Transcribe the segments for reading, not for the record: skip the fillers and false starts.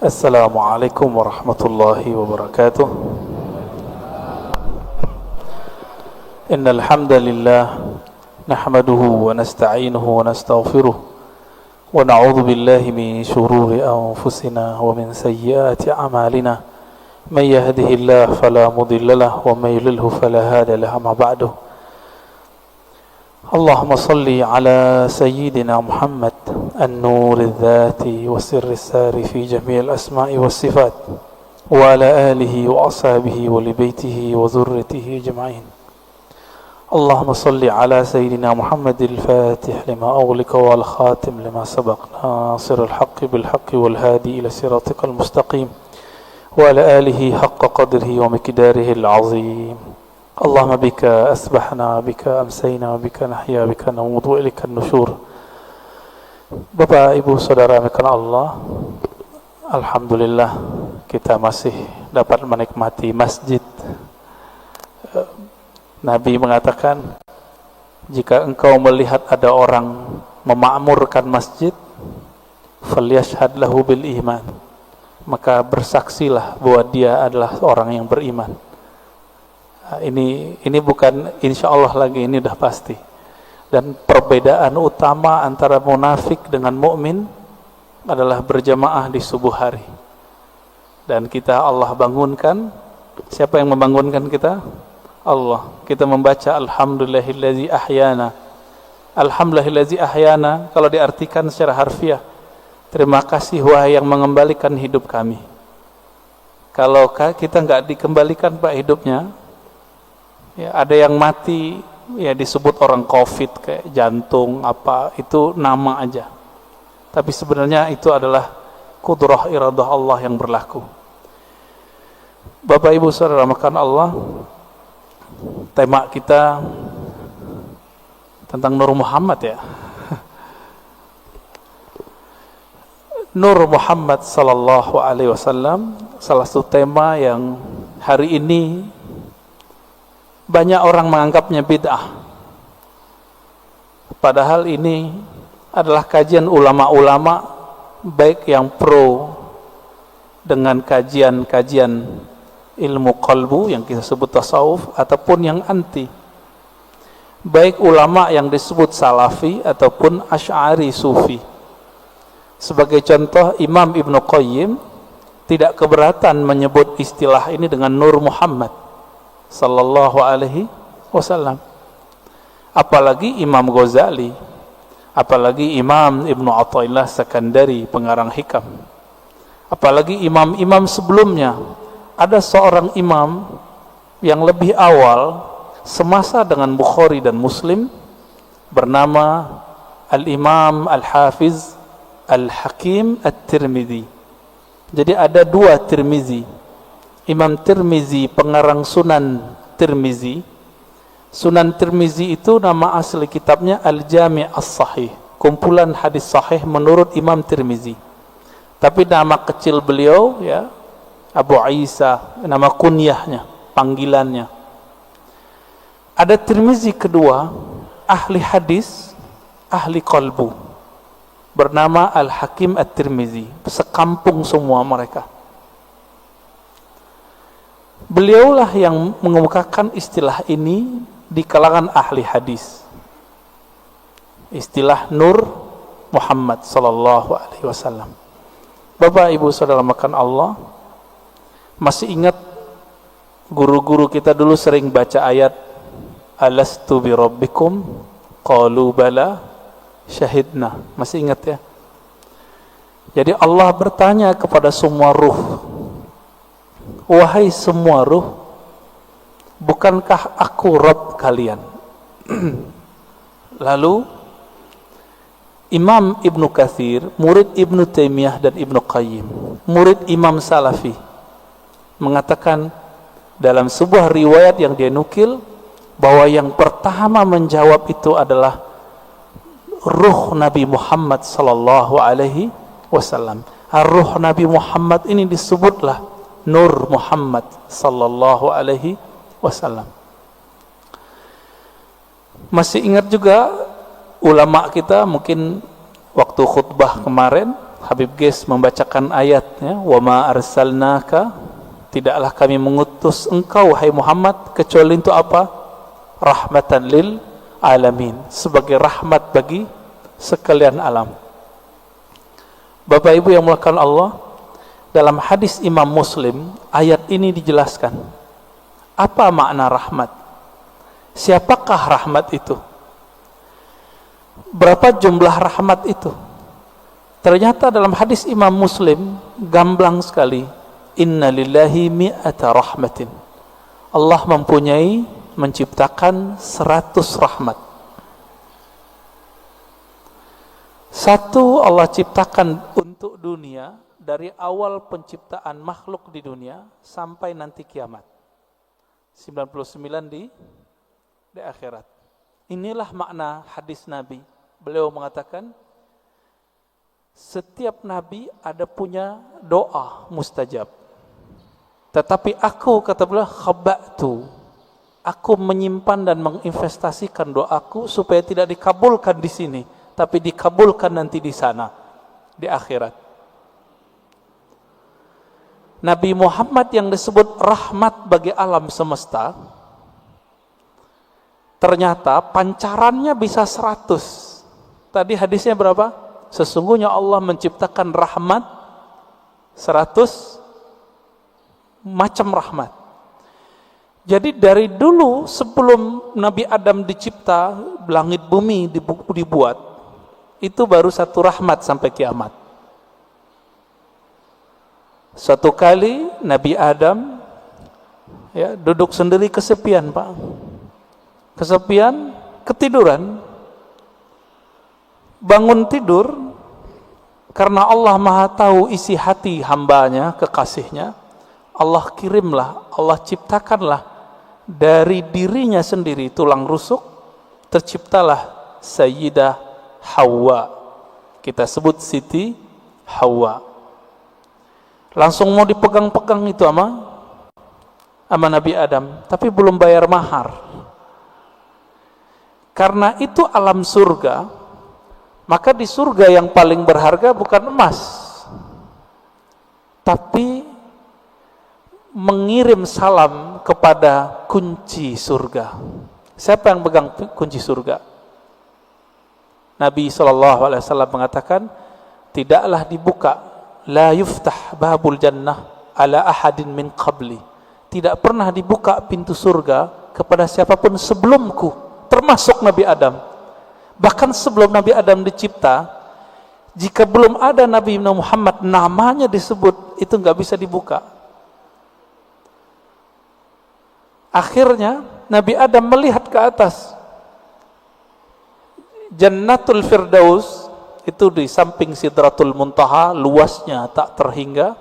السلام عليكم ورحمة الله وبركاته. إن الحمد لله نحمده ونستعينه ونستغفره ونعوذ بالله من شرور أنفسنا ومن سيئات أعمالنا. من يهده الله فلا مضل له ومن يضلل فلا هادي له. أما بعد، اللهم صل على سيدنا محمد النور الذات وسر السار في جميع الأسماء والصفات وعلى آله وأصحابه ولبيته وذريته أجمعين. اللهم صل على سيدنا محمد الفاتح لما أغلق والخاتم لما سبق ناصر الحق بالحق والهادي إلى صراطك المستقيم وعلى آله حق قدره ومقداره العظيم. اللهم بك أسبحنا بك أمسينا بك نحيا بك نموت وإليك النشور. Bapak, Ibu, Saudara mekana Allah, alhamdulillah kita masih dapat menikmati masjid. Nabi mengatakan, jika engkau melihat ada orang memakmurkan masjid, falyashhad lahu bil iman, maka bersaksilah bahwa dia adalah orang yang beriman. Ini bukan insya Allah lagi, ini udah pasti. Dan perbedaan utama antara munafik dengan mukmin adalah berjamaah di subuh hari. Dan kita Allah bangunkan. Siapa yang membangunkan kita? Allah. Kita membaca Alhamdulillahillazi ahyana. Alhamdulillahillazi ahyana, kalau diartikan secara harfiah, terima kasih wahai yang mengembalikan hidup kami. Kalau kita nggak dikembalikan Pak hidupnya, ya, ada yang mati ya disebut orang COVID kayak jantung apa, itu nama aja. Tapi sebenarnya itu adalah kudrah iradah Allah yang berlaku. Bapak Ibu Saudara makan Allah, tema kita tentang Nur Muhammad ya. Nur Muhammad sallallahu alaihi wasallam, salah satu tema yang hari ini banyak orang menganggapnya bid'ah. Padahal ini adalah kajian ulama-ulama, baik yang pro dengan kajian-kajian ilmu qalbu yang kita sebut tasawuf, ataupun yang anti. Baik ulama yang disebut salafi ataupun asy'ari sufi. Sebagai contoh, Imam Ibnu Qayyim tidak keberatan menyebut istilah ini dengan Nur Muhammad sallallahu alaihi wasallam. Apalagi Imam Ghazali, apalagi Imam Ibnu Athaillah Sakandari pengarang Hikam, apalagi imam-imam sebelumnya. Ada seorang imam yang lebih awal semasa dengan Bukhari dan Muslim, bernama Al-Imam Al-Hafiz Al-Hakim At-Tirmidzi. Jadi ada dua Tirmizi. Imam Tirmizi pengarang Sunan Tirmizi. Sunan Tirmizi itu nama asli kitabnya Al-Jami' As-Sahih, kumpulan hadis sahih menurut Imam Tirmizi. Tapi nama kecil beliau ya Abu Isa, nama kunyahnya, panggilannya. Ada Tirmizi kedua, ahli hadis, ahli qalbu, bernama Al-Hakim At-Tirmizi. Sekampung semua mereka. Beliaulah yang mengemukakan istilah ini di kalangan ahli hadis. Istilah Nur Muhammad sallallahu alaihi wasallam. Bapak Ibu Saudara makan Allah, masih ingat guru-guru kita dulu sering baca ayat Alastu bi rabbikum qalu bala syahidna. Masih ingat ya? Jadi Allah bertanya kepada semua ruh, wahai semua ruh, bukankah aku Rabb kalian? Lalu Imam Ibnu Katsir, murid Ibnu Taimiyah dan Ibnu Qayyim, murid Imam Salafi, mengatakan dalam sebuah riwayat yang dia nukil bahwa yang pertama menjawab itu adalah ruh Nabi Muhammad sallallahu alaihi wasallam. Ruh Nabi Muhammad ini disebutlah Nur Muhammad sallallahu alaihi wasallam. Masih ingat juga ulama kita mungkin waktu khutbah kemarin Habib Ges membacakan ayatnya, wa ma arsalnaka, tidaklah kami mengutus engkau hai Muhammad kecuali untuk apa? Rahmatan lil alamin, sebagai rahmat bagi sekalian alam. Bapak Ibu yang dimuliakan Allah, dalam hadis Imam Muslim ayat ini dijelaskan apa makna rahmat, siapakah rahmat itu, berapa jumlah rahmat itu. Ternyata dalam hadis Imam Muslim gamblang sekali, inna lillahi mi'ata rahmatin, Allah mempunyai, menciptakan 100 rahmat. Satu Allah ciptakan untuk dunia, dari awal penciptaan makhluk di dunia sampai nanti kiamat. 99 di akhirat. Inilah makna hadis Nabi. Beliau mengatakan setiap nabi ada punya doa mustajab. Tetapi aku, kata beliau, khaba'tu, aku menyimpan dan menginvestasikan doaku supaya tidak dikabulkan di sini, tapi dikabulkan nanti di sana, di akhirat. Nabi Muhammad yang disebut rahmat bagi alam semesta, ternyata pancarannya bisa 100. Tadi hadisnya berapa? Sesungguhnya Allah menciptakan rahmat 100 macam rahmat. Jadi dari dulu sebelum Nabi Adam dicipta, langit bumi dibuat, itu baru satu rahmat sampai kiamat. Suatu kali Nabi Adam duduk sendiri kesepian, Pak. Kesepian, ketiduran. Bangun tidur, karena Allah Maha tahu isi hati hambanya, kekasihnya, Allah kirimlah, Allah ciptakanlah dari dirinya sendiri tulang rusuk, terciptalah Sayyidah Hawa. Kita sebut Siti Hawa. Langsung mau dipegang-pegang itu sama Nabi Adam, tapi belum bayar mahar. Karena itu alam surga, maka di surga yang paling berharga bukan emas, tapi mengirim salam kepada kunci surga. Siapa yang pegang kunci surga? Nabi SAW mengatakan, tidaklah dibuka, la yuftah babul jannah ala ahadin min qabli, tidak pernah dibuka pintu surga kepada siapapun sebelumku, termasuk Nabi Adam. Bahkan sebelum Nabi Adam dicipta, jika belum ada Nabi Muhammad namanya disebut, itu nggak bisa dibuka. Akhirnya Nabi Adam melihat ke atas, Jannatul Firdaus itu di samping Sidratul Muntaha, luasnya tak terhingga.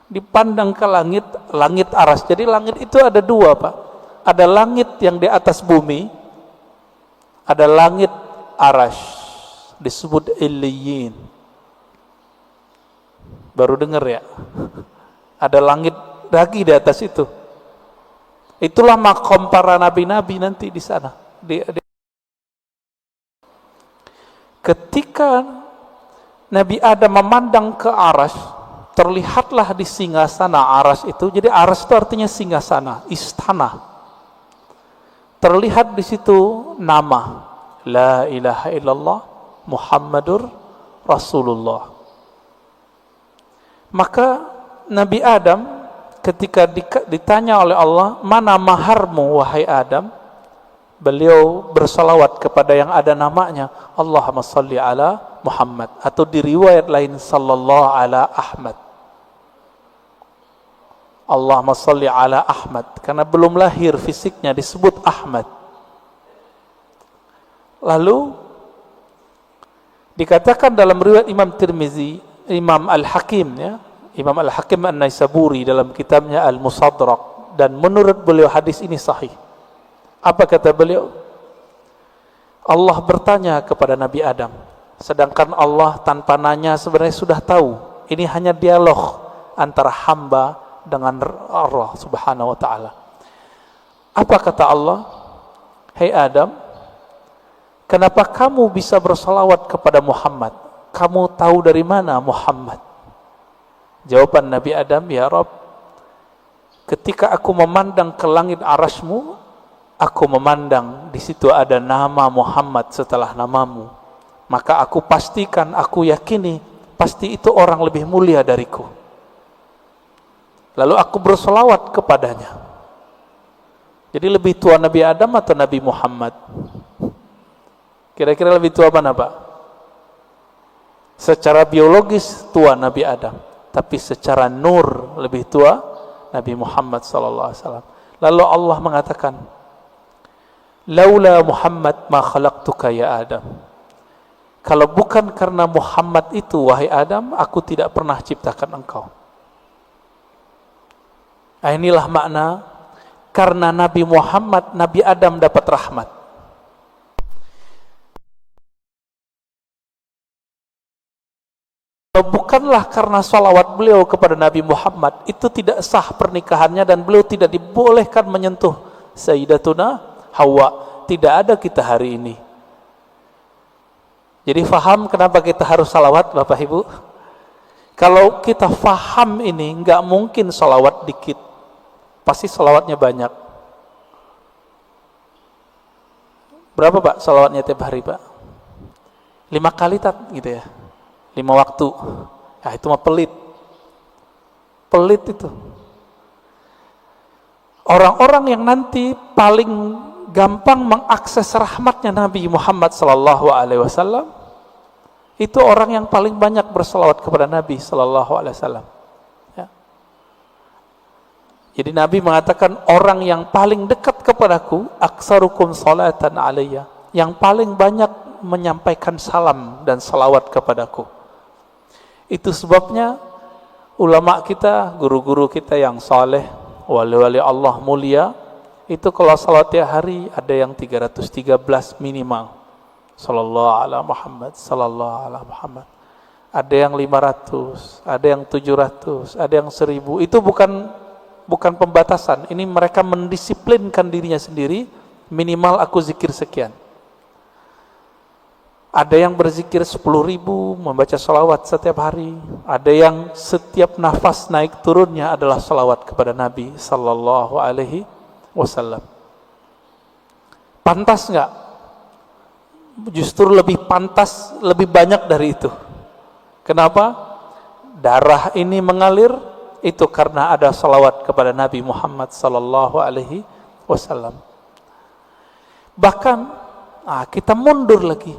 Dipandang ke langit, langit aras. Jadi langit itu ada dua, Pak. Ada langit yang di atas bumi, ada langit arash, disebut Illiyin. Baru dengar ya? Ada langit lagi di atas itu. Itulah makom para nabi-nabi nanti di sana. Ketika Nabi Adam memandang ke arash, terlihatlah di singgasana arash itu. Jadi arash itu artinya singgasana, istana. Terlihat di situ nama La ilaha illallah Muhammadur Rasulullah. Maka Nabi Adam ketika ditanya oleh Allah, mana maharmu wahai Adam? Beliau bersalawat kepada yang ada namanya, Allahumma salli ala Muhammad, atau di riwayat lain sallallahu ala Ahmad. Allahumma salli ala Ahmad, karena belum lahir fisiknya disebut Ahmad. Lalu dikatakan dalam riwayat Imam Tirmizi, Imam Al-Hakim Imam Al-Hakim An-Naisaburi dalam kitabnya Al-Musadrak, dan menurut beliau hadis ini sahih. Apa kata beliau? Allah bertanya kepada Nabi Adam, sedangkan Allah tanpa nanya sebenarnya sudah tahu. Ini hanya dialog antara hamba dengan Allah Subhanahu wa taala. Apa kata Allah? Hei Adam, kenapa kamu bisa bersalawat kepada Muhammad? kamu tahu dari mana Muhammad? Jawaban Nabi Adam, ya Rabb, ketika aku memandang ke langit arasmu, aku memandang di situ ada nama Muhammad setelah namamu. Maka aku pastikan, aku yakini, pasti itu orang lebih mulia dariku. Lalu aku bersolawat kepadanya. Jadi lebih tua Nabi Adam atau Nabi Muhammad? Kira-kira lebih tua mana, Pak? Secara biologis tua Nabi Adam, tapi secara nur lebih tua Nabi Muhammad sallallahu alaihi wasallam. Lalu Allah mengatakan, "Laula Muhammad ma khalaqtuka ya Adam." Kalau bukan karena Muhammad itu, wahai Adam, aku tidak pernah ciptakan engkau. Nah, inilah makna karena Nabi Muhammad, Nabi Adam dapat rahmat. Kalau bukanlah karena salawat beliau kepada Nabi Muhammad, itu tidak sah pernikahannya dan beliau tidak dibolehkan menyentuh Sayyidatuna Hawa. Tidak ada kita hari ini. Jadi faham kenapa kita harus salawat, Bapak Ibu? Kalau kita faham ini, nggak mungkin salawat dikit, pasti salawatnya banyak. Berapa Pak salawatnya tiap hari, Pak? 5 kali tak gitu ya? 5 waktu. Ya itu mah pelit. Pelit itu. Orang-orang yang nanti paling gampang mengakses rahmatnya Nabi Muhammad sallallahu alaihi wasallam itu orang yang paling banyak berselawat kepada Nabi sallallahu alaihi wasallam. Ya. Jadi Nabi mengatakan orang yang paling dekat kepadaku aksarukum salatan alayya, yang paling banyak menyampaikan salam dan salawat kepadaku. Itu sebabnya ulama kita, guru-guru kita yang saleh, wali-wali Allah mulia, itu kalau salat tiap hari ada yang 313 minimal. Sallallahu ala Muhammad, sallallahu ala Muhammad. Ada yang 500, ada yang 700, ada yang 1000. Itu bukan pembatasan. Ini mereka mendisiplinkan dirinya sendiri, minimal aku zikir sekian. Ada yang berzikir 10.000, membaca salawat setiap hari. Ada yang setiap nafas naik turunnya adalah salawat kepada Nabi sallallahu alaihi wasallam. Pantas nggak? Justru lebih pantas, lebih banyak dari itu. Kenapa? Darah ini mengalir itu karena ada salawat kepada Nabi Muhammad sallallahu alaihi wasallam. Bahkan kita mundur lagi.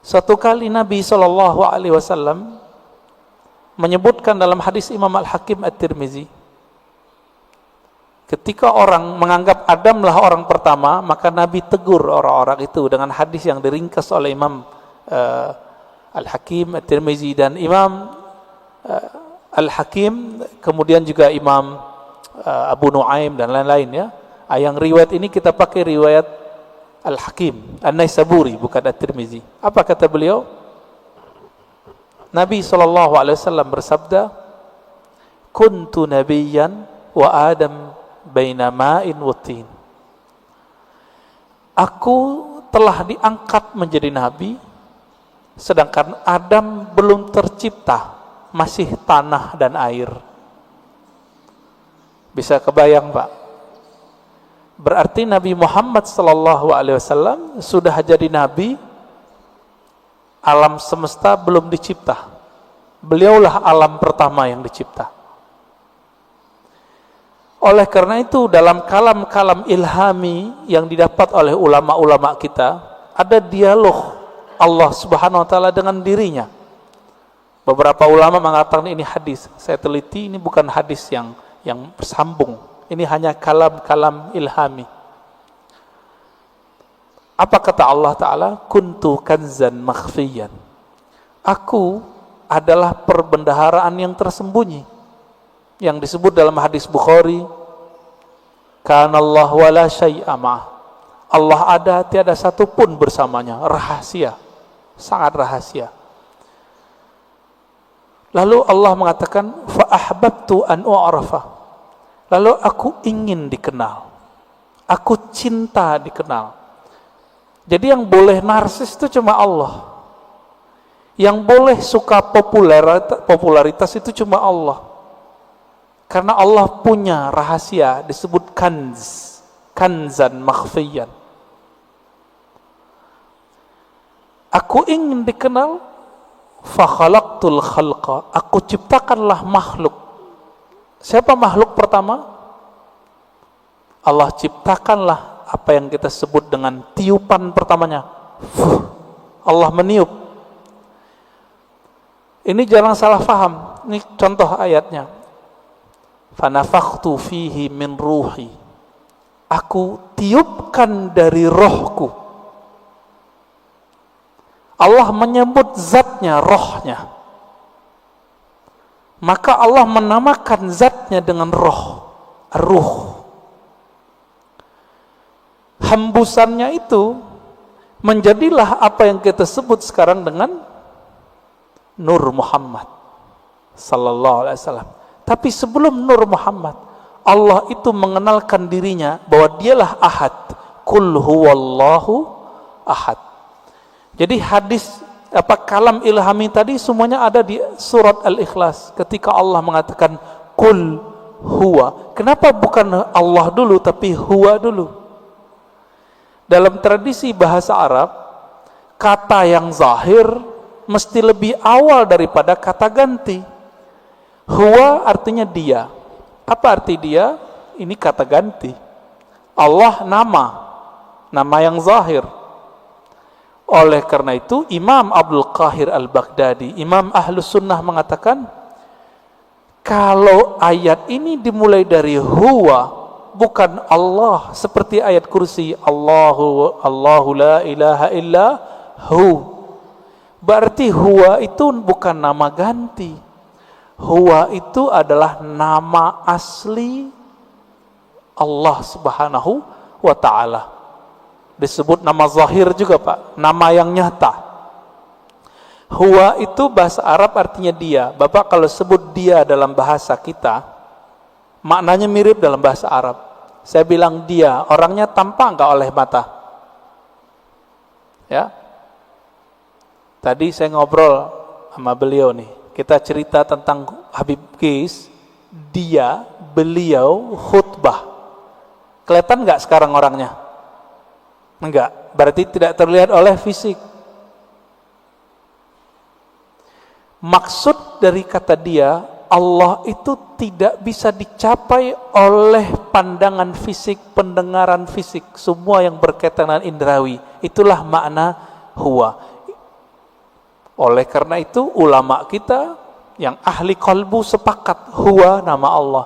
Suatu kali Nabi sallallahu alaihi wasallam menyebutkan dalam hadis Imam Al-Hakim At-Tirmizi, ketika orang menganggap Adam lah orang pertama, maka Nabi tegur orang-orang itu dengan hadis yang diringkas oleh Imam Al-Hakim At-Tirmizi dan Imam Al-Hakim, kemudian juga Imam Abu Nuaim dan lain-lain ya. Yang riwayat ini kita pakai riwayat Al-Hakim An-Naisaburi, bukan At-Tirmizi. Apa kata beliau? Nabi SAW bersabda, "Kuntu nabiyyan wa Adam baina ma'in wa tin." Aku telah diangkat menjadi nabi, sedangkan Adam belum tercipta, masih tanah dan air. Bisa kebayang, Pak? Berarti Nabi Muhammad sallallahu alaihi wasallam sudah jadi nabi, alam semesta belum dicipta. Beliaulah alam pertama yang dicipta. Oleh karena itu dalam kalam-kalam ilhami yang didapat oleh ulama-ulama kita, ada dialog Allah Subhanahu wa taala dengan dirinya. Beberapa ulama mengatakan ini hadis. Saya teliti, ini bukan hadis yang bersambung. Ini hanya kalam-kalam ilhami. Apa kata Allah Ta'ala? Kuntu kanzan makhfiyan. Aku adalah perbendaharaan yang tersembunyi. Yang disebut dalam hadis Bukhari, Kanallah wala syai'a ma'ah. Allah ada, tiada satu pun bersamanya. Rahasia. Sangat rahasia. Lalu Allah mengatakan, Fa'ahbabtu an u'arafa. Lalu aku ingin dikenal, aku cinta dikenal. Jadi yang boleh narsis itu cuma Allah. Yang boleh suka popularitas itu cuma Allah. Karena Allah punya rahasia disebut kanz, kanzan makhfiyan. Aku ingin dikenal, fa khalaqtul khalqa, aku ciptakanlah makhluk. Siapa makhluk pertama? Allah ciptakanlah apa yang kita sebut dengan tiupan pertamanya. Allah meniup. Ini jangan salah faham. Ini contoh ayatnya. Fanafakhtu fihi min ruhi. Aku tiupkan dari rohku. Allah menyebut zatnya, rohnya. Maka Allah menamakan zatnya dengan roh, ruh. Hembusannya itu menjadilah apa yang kita sebut sekarang dengan Nur Muhammad sallallahu alaihi wasallam. Tapi sebelum Nur Muhammad, Allah itu mengenalkan dirinya bahwa dialah Ahad. Qul huwallahu ahad. Jadi hadis kalam ilhami tadi semuanya ada di surat Al-Ikhlas ketika Allah mengatakan Qul huwa. Kenapa bukan Allah dulu tapi huwa dulu? Dalam tradisi bahasa Arab, kata yang zahir mesti lebih awal daripada kata ganti. Huwa artinya dia. Apa arti dia? Ini kata ganti. Allah nama yang zahir. Oleh karena itu Imam Abdul Qahir Al-Baghdadi, Imam Ahlus Sunnah mengatakan, kalau ayat ini dimulai dari huwa, bukan Allah, seperti ayat kursi Allahu la ilaha illa hu, berarti huwa itu bukan nama ganti. Huwa itu adalah nama asli Allah Subhanahu wa ta'ala. Disebut nama zahir juga, Pak, nama yang nyata. Huwa itu bahasa Arab artinya dia. Bapak kalau sebut dia dalam bahasa kita, maknanya mirip dalam bahasa Arab. Saya bilang dia, orangnya tampak enggak oleh mata? Ya. Tadi saya ngobrol sama beliau nih. Kita cerita tentang Habib Qais, beliau khutbah. Kelihatan enggak sekarang orangnya? Enggak, berarti tidak terlihat oleh fisik. Maksud dari kata dia, Allah itu tidak bisa dicapai oleh pandangan fisik, pendengaran fisik, semua yang berkaitan dengan indrawi. Itulah makna huwa. Oleh karena itu ulama kita yang ahli qalbu sepakat huwa nama Allah.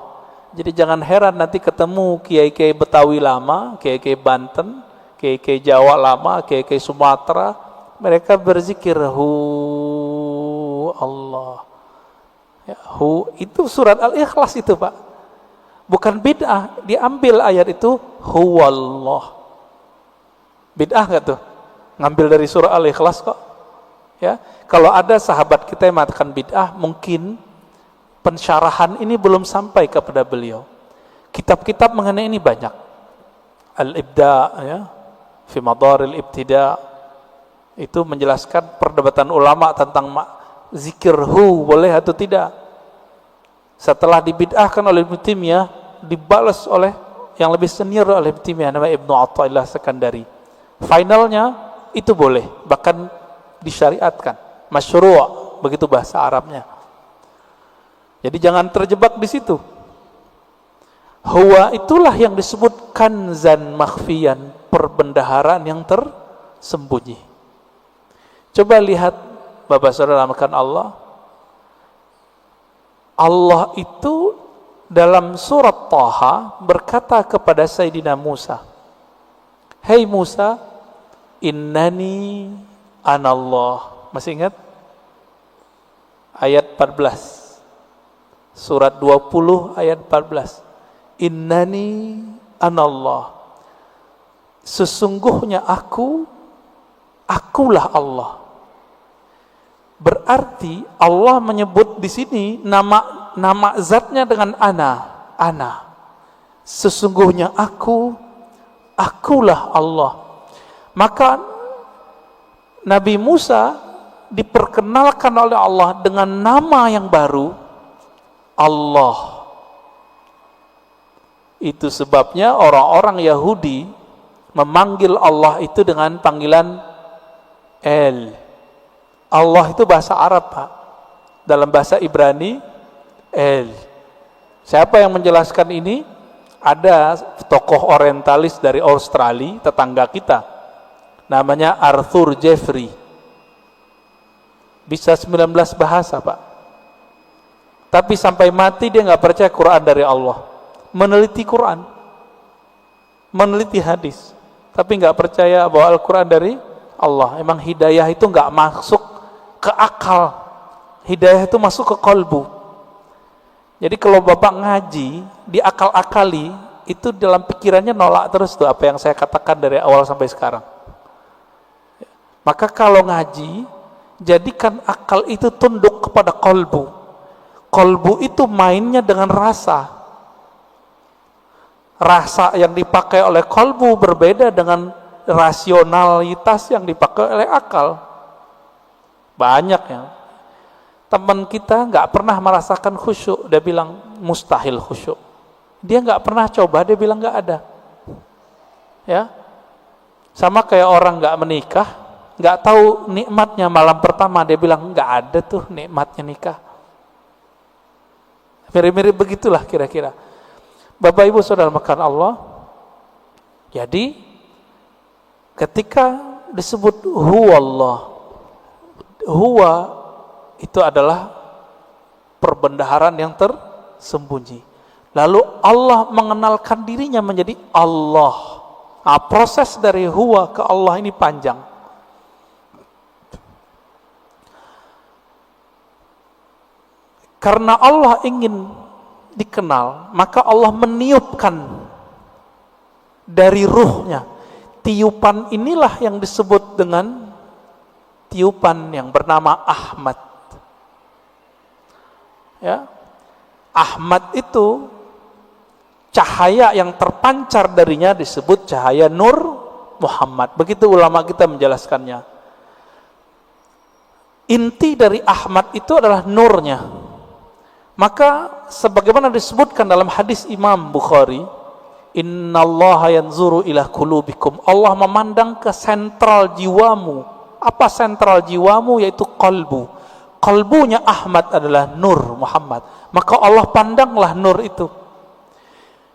Jadi jangan heran nanti ketemu kiai-kiai Betawi lama, kiai-kiai Banten, kiai-kiai Jawa lama, kiai-kiai Sumatera, mereka berzikir hu Allah. Ya, hu itu surat Al-Ikhlas itu, Pak. Bukan bid'ah, diambil ayat itu huwallah. Bid'ah enggak tuh? Ngambil dari surah Al-Ikhlas kok. Ya, kalau ada sahabat kita yang mengatakan bid'ah, mungkin pensyarahan ini belum sampai kepada beliau. Kitab-kitab mengenai ini banyak. Al-Ibda, ya, fi Madaril Ibtida, itu menjelaskan perdebatan ulama tentang zikir hu boleh atau tidak. Setelah dibid'ahkan oleh Ibnu Taimiyah, dibalas oleh yang lebih senior oleh Ibnu Taimiyah, namanya Ibnu Athaillah Sekandari. Finalnya itu boleh, bahkan disyariatkan, masyru', begitu bahasa Arabnya. Jadi jangan terjebak di situ. Huwa itulah yang disebut kanzan makhfiyan, perbendaharaan yang tersembunyi. Coba lihat Bapak Saudara makan Allah. Allah itu dalam surat Taha berkata kepada Sayyidina Musa, "Hei Musa, innani anallah." Masih ingat? Ayat 14. Surat 20 ayat 14. Innani anallah. Sesungguhnya akulah Allah. Berarti Allah menyebut di sini nama zatnya dengan ana. Sesungguhnya akulah Allah. Maka Nabi Musa diperkenalkan oleh Allah dengan nama yang baru, Allah. Itu sebabnya orang-orang Yahudi memanggil Allah itu dengan panggilan El. Allah itu bahasa Arab, Pak. Dalam bahasa Ibrani, El. Siapa yang menjelaskan ini? Ada tokoh orientalis dari Australia, tetangga kita. Namanya Arthur Jeffrey. Bisa 19 bahasa, Pak. Tapi sampai mati dia nggak percaya Quran dari Allah. Meneliti Quran, meneliti hadis, tapi nggak percaya bahwa Al-Quran dari Allah. Emang hidayah itu nggak masuk ke akal, hidayah itu masuk ke kolbu. Jadi kalau Bapak ngaji, diakal-akali, itu dalam pikirannya nolak terus tuh apa yang saya katakan dari awal sampai sekarang. Maka kalau ngaji, jadikan akal itu tunduk kepada kolbu. Kolbu itu mainnya dengan rasa. Rasa yang dipakai oleh kolbu berbeda dengan rasionalitas yang dipakai oleh akal. Banyak ya. Teman kita nggak pernah merasakan khusyuk, dia bilang mustahil khusyuk. Dia nggak pernah coba, dia bilang nggak ada. Ya, sama kayak orang nggak menikah, nggak tahu nikmatnya malam pertama, dia bilang nggak ada tuh nikmatnya nikah. Mirip-mirip begitulah kira-kira. Bapak Ibu Saudara makan Allah. Jadi ketika disebut huwa Allah, huwa itu adalah perbendaharaan yang tersembunyi. Lalu Allah mengenalkan dirinya menjadi Allah. Nah, proses dari huwa ke Allah ini panjang. Karena Allah ingin dikenal, maka Allah meniupkan dari ruhnya. Tiupan inilah yang disebut dengan tiupan yang bernama Ahmad. Ya, Ahmad itu cahaya yang terpancar darinya disebut cahaya Nur Muhammad. Begitu ulama kita menjelaskannya. Inti dari Ahmad itu adalah nurnya. Maka sebagaimana disebutkan dalam hadis Imam Bukhari, innallaha yanzuru ila qulubikum. Allah memandang ke sentral jiwamu. Apa sentral jiwamu? Yaitu qalbu. Qalbunya Ahmad adalah Nur Muhammad. Maka Allah pandanglah nur itu.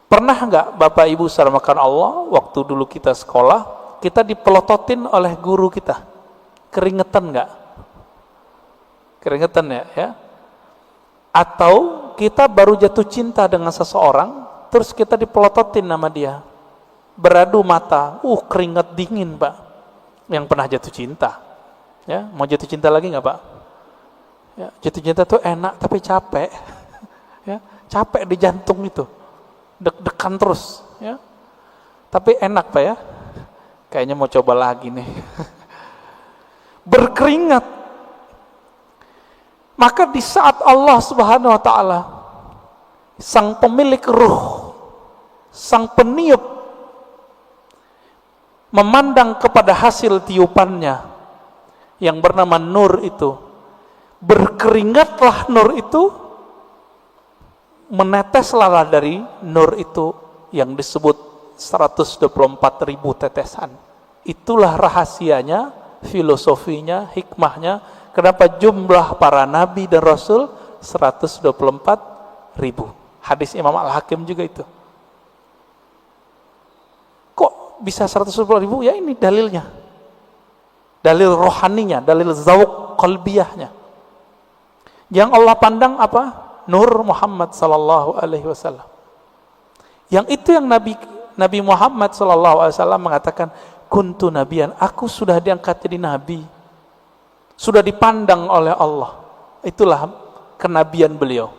Pernah enggak Bapak Ibu saudara makan Allah, waktu dulu kita sekolah, kita dipelototin oleh guru kita? Keringetan enggak? Keringetan ya? Atau kita baru jatuh cinta dengan seseorang, terus kita dipelototin nama dia, beradu mata, keringat dingin, Pak. Yang pernah jatuh cinta, ya, mau jatuh cinta lagi nggak, Pak? Ya, jatuh cinta tuh enak tapi capek, ya, capek di jantung itu, deg-degan terus, ya. Tapi enak, Pak ya. Kayaknya mau coba lagi nih. Berkeringat. Maka di saat Allah Subhanahu wa taala, sang pemilik ruh, sang peniup, memandang kepada hasil tiupannya yang bernama nur itu, berkeringatlah nur itu, meneteslah dari nur itu yang disebut 124.000 tetesan. Itulah rahasianya, filosofinya, hikmahnya, kenapa jumlah para nabi dan rasul 124.000. Hadis Imam Al-Hakim juga itu. Kok bisa 124.000? Ya ini dalilnya. Dalil rohaninya, dalil zauq qalbiyahnya. Yang Allah pandang apa? Nur Muhammad sallallahu alaihi wasallam. Yang itu yang Nabi Muhammad sallallahu alaihi wasallam mengatakan, kuntu nabiyan, aku sudah diangkat jadi nabi. Sudah dipandang oleh Allah. Itulah kenabian beliau.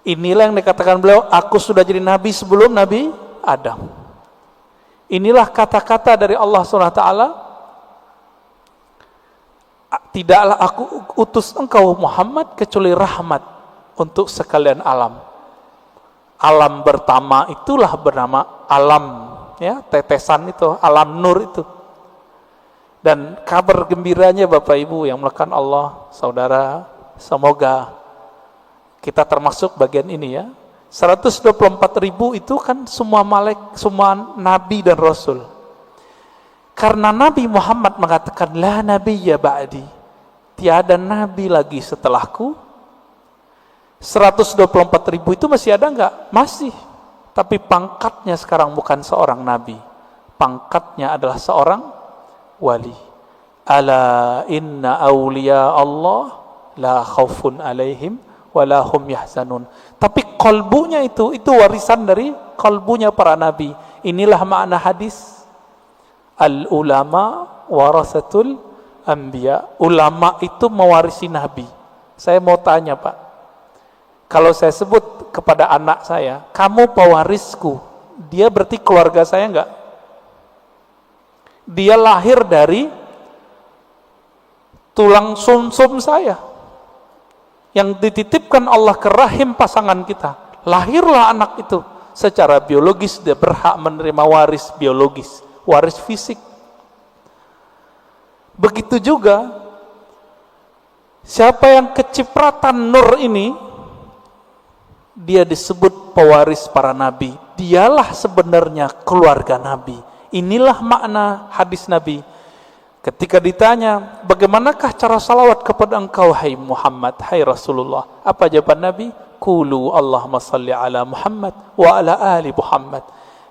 Inilah yang dikatakan beliau, aku sudah jadi nabi sebelum Nabi Adam. Inilah kata-kata dari Allah SWT, tidaklah aku utus engkau Muhammad kecuali rahmat untuk sekalian alam. Alam pertama itulah bernama alam, ya, tetesan itu, alam nur itu. Dan kabar gembiranya Bapak Ibu yang melakukan Allah, saudara, semoga kita termasuk bagian ini ya. 124.000 itu kan semua semua nabi dan rasul. Karena Nabi Muhammad mengatakan la nabiyya ba'di, tiada nabi lagi setelahku. 124.000 itu masih ada enggak? Masih. Tapi pangkatnya sekarang bukan seorang nabi. Pangkatnya adalah seorang wali. Ala inna awliya Allah la khaufun alaihim wala hum yahzanun. Tapi kalbunya itu warisan dari kalbunya para nabi. Inilah makna hadis al ulama warasatul anbiya. Ulama itu mewarisi nabi. Saya mau tanya Pak, kalau saya sebut kepada anak saya, kamu pewarisku, dia berarti keluarga saya enggak? Dia lahir dari tulang sumsum saya yang dititipkan Allah ke rahim pasangan kita. Lahirlah anak itu. Secara biologis dia berhak menerima waris biologis, waris fisik. Begitu juga siapa yang kecipratan nur ini, dia disebut pewaris para nabi. Dialah sebenarnya keluarga nabi. Inilah makna hadis Nabi. Ketika ditanya, bagaimanakah cara salawat kepada engkau hai Muhammad, hai Rasulullah? Apa jawaban Nabi? Qulu Allahumma salli ala Muhammad wa ala ali Muhammad.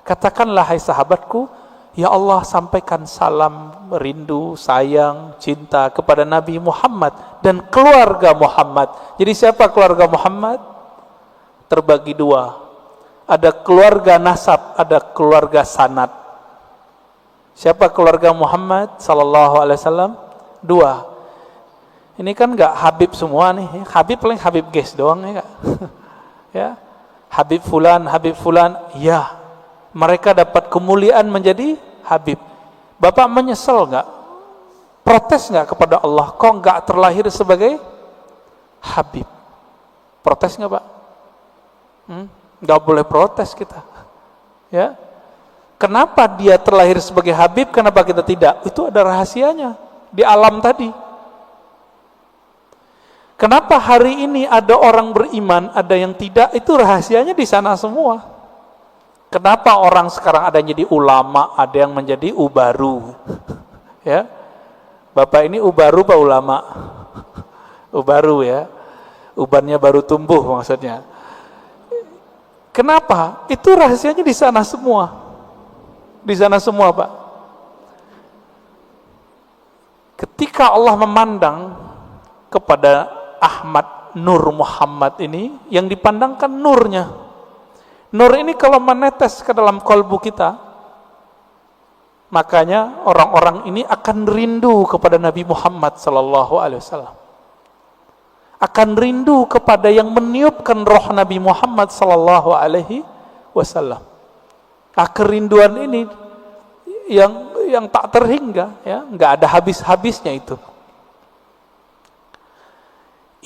Katakanlah hai sahabatku, ya Allah sampaikan salam, rindu, sayang, cinta kepada Nabi Muhammad dan keluarga Muhammad. Jadi siapa keluarga Muhammad? Terbagi dua. Ada keluarga nasab, ada keluarga sanad. Siapa keluarga Muhammad sallallahu alaihi wasallam? Dua. Ini kan enggak Habib semua nih. Habib paling Habib guys doang ya enggak? Ya. Habib fulan, ya. Mereka dapat kemuliaan menjadi Habib. Bapak menyesal enggak? Protes enggak kepada Allah? Kok enggak terlahir sebagai Habib? Protes enggak, Pak? Enggak boleh protes kita. Ya. Kenapa dia terlahir sebagai Habib, kenapa kita tidak? Itu ada rahasianya di alam tadi. Kenapa hari ini ada orang beriman, ada yang tidak? Itu rahasianya di sana semua. Kenapa orang sekarang ada yang jadi ulama, ada yang menjadi ubaru? Ya, Bapak ini ubaru Pak ulama? Ubaru ya, ubannya baru tumbuh maksudnya. Kenapa? Itu rahasianya di sana semua. Di sana semua Pak. Ketika Allah memandang kepada Ahmad Nur Muhammad ini, yang dipandangkan nurnya. Nur ini kalau menetes ke dalam kalbu kita, makanya orang-orang ini akan rindu kepada Nabi Muhammad sallallahu alaihi wasallam. Akan rindu kepada yang meniupkan roh Nabi Muhammad sallallahu alaihi wasallam. Kerinduan ini yang tak terhingga, ya, nggak ada habis-habisnya itu.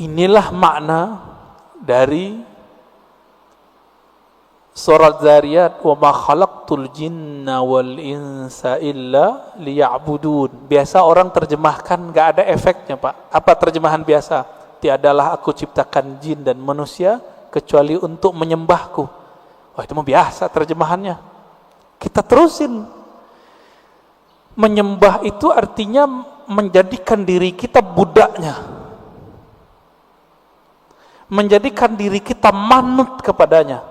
Inilah makna dari surat Zariyat, wa ma khalaqtul jinna wal insa illa liya'budun. Biasa orang terjemahkan nggak ada efeknya Pak. Apa terjemahan biasa? Tiadalah aku ciptakan jin dan manusia kecuali untuk menyembahku. Wah, itu mah biasa terjemahannya. Kita terusin. Menyembah itu artinya menjadikan diri kita budaknya. Menjadikan diri kita manut kepadanya.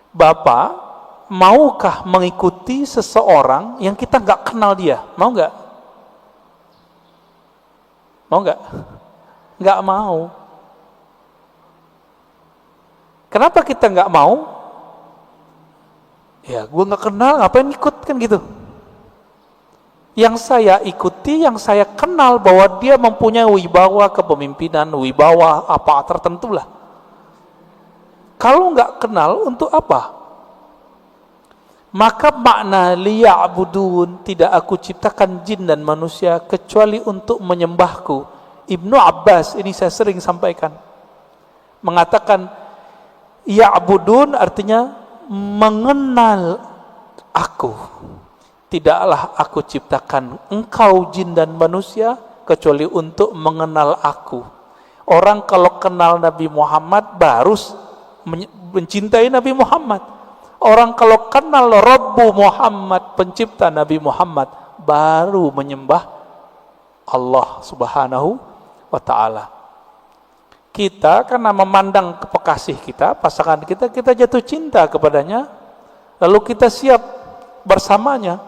Bapak, maukah mengikuti seseorang yang kita nggak kenal dia? Mau nggak? Mau nggak? Nggak mau. Kenapa kita nggak mau? Ya, gue nggak kenal, ngapain ikut kan gitu. Yang saya ikuti, yang saya kenal bahwa dia mempunyai wibawa kepemimpinan, wibawa apa tertentu lah. Kalau nggak kenal, untuk apa? Maka makna liya'budun, tidak aku ciptakan jin dan manusia kecuali untuk menyembahku. Ibnu Abbas, ini saya sering sampaikan, mengatakan ya'budun artinya mengenal aku. tidaklah aku ciptakan engkau jin dan manusia kecuali untuk mengenal aku. Orang kalau kenal Nabi Muhammad baru mencintai Nabi Muhammad. Orang kalau kenal Rabbu Muhammad, pencipta Nabi Muhammad, baru menyembah Allah Subhanahu wa ta'ala. Kita karena memandang kekasih kita, pasangan kita, kita jatuh cinta kepadanya, lalu kita siap bersamanya,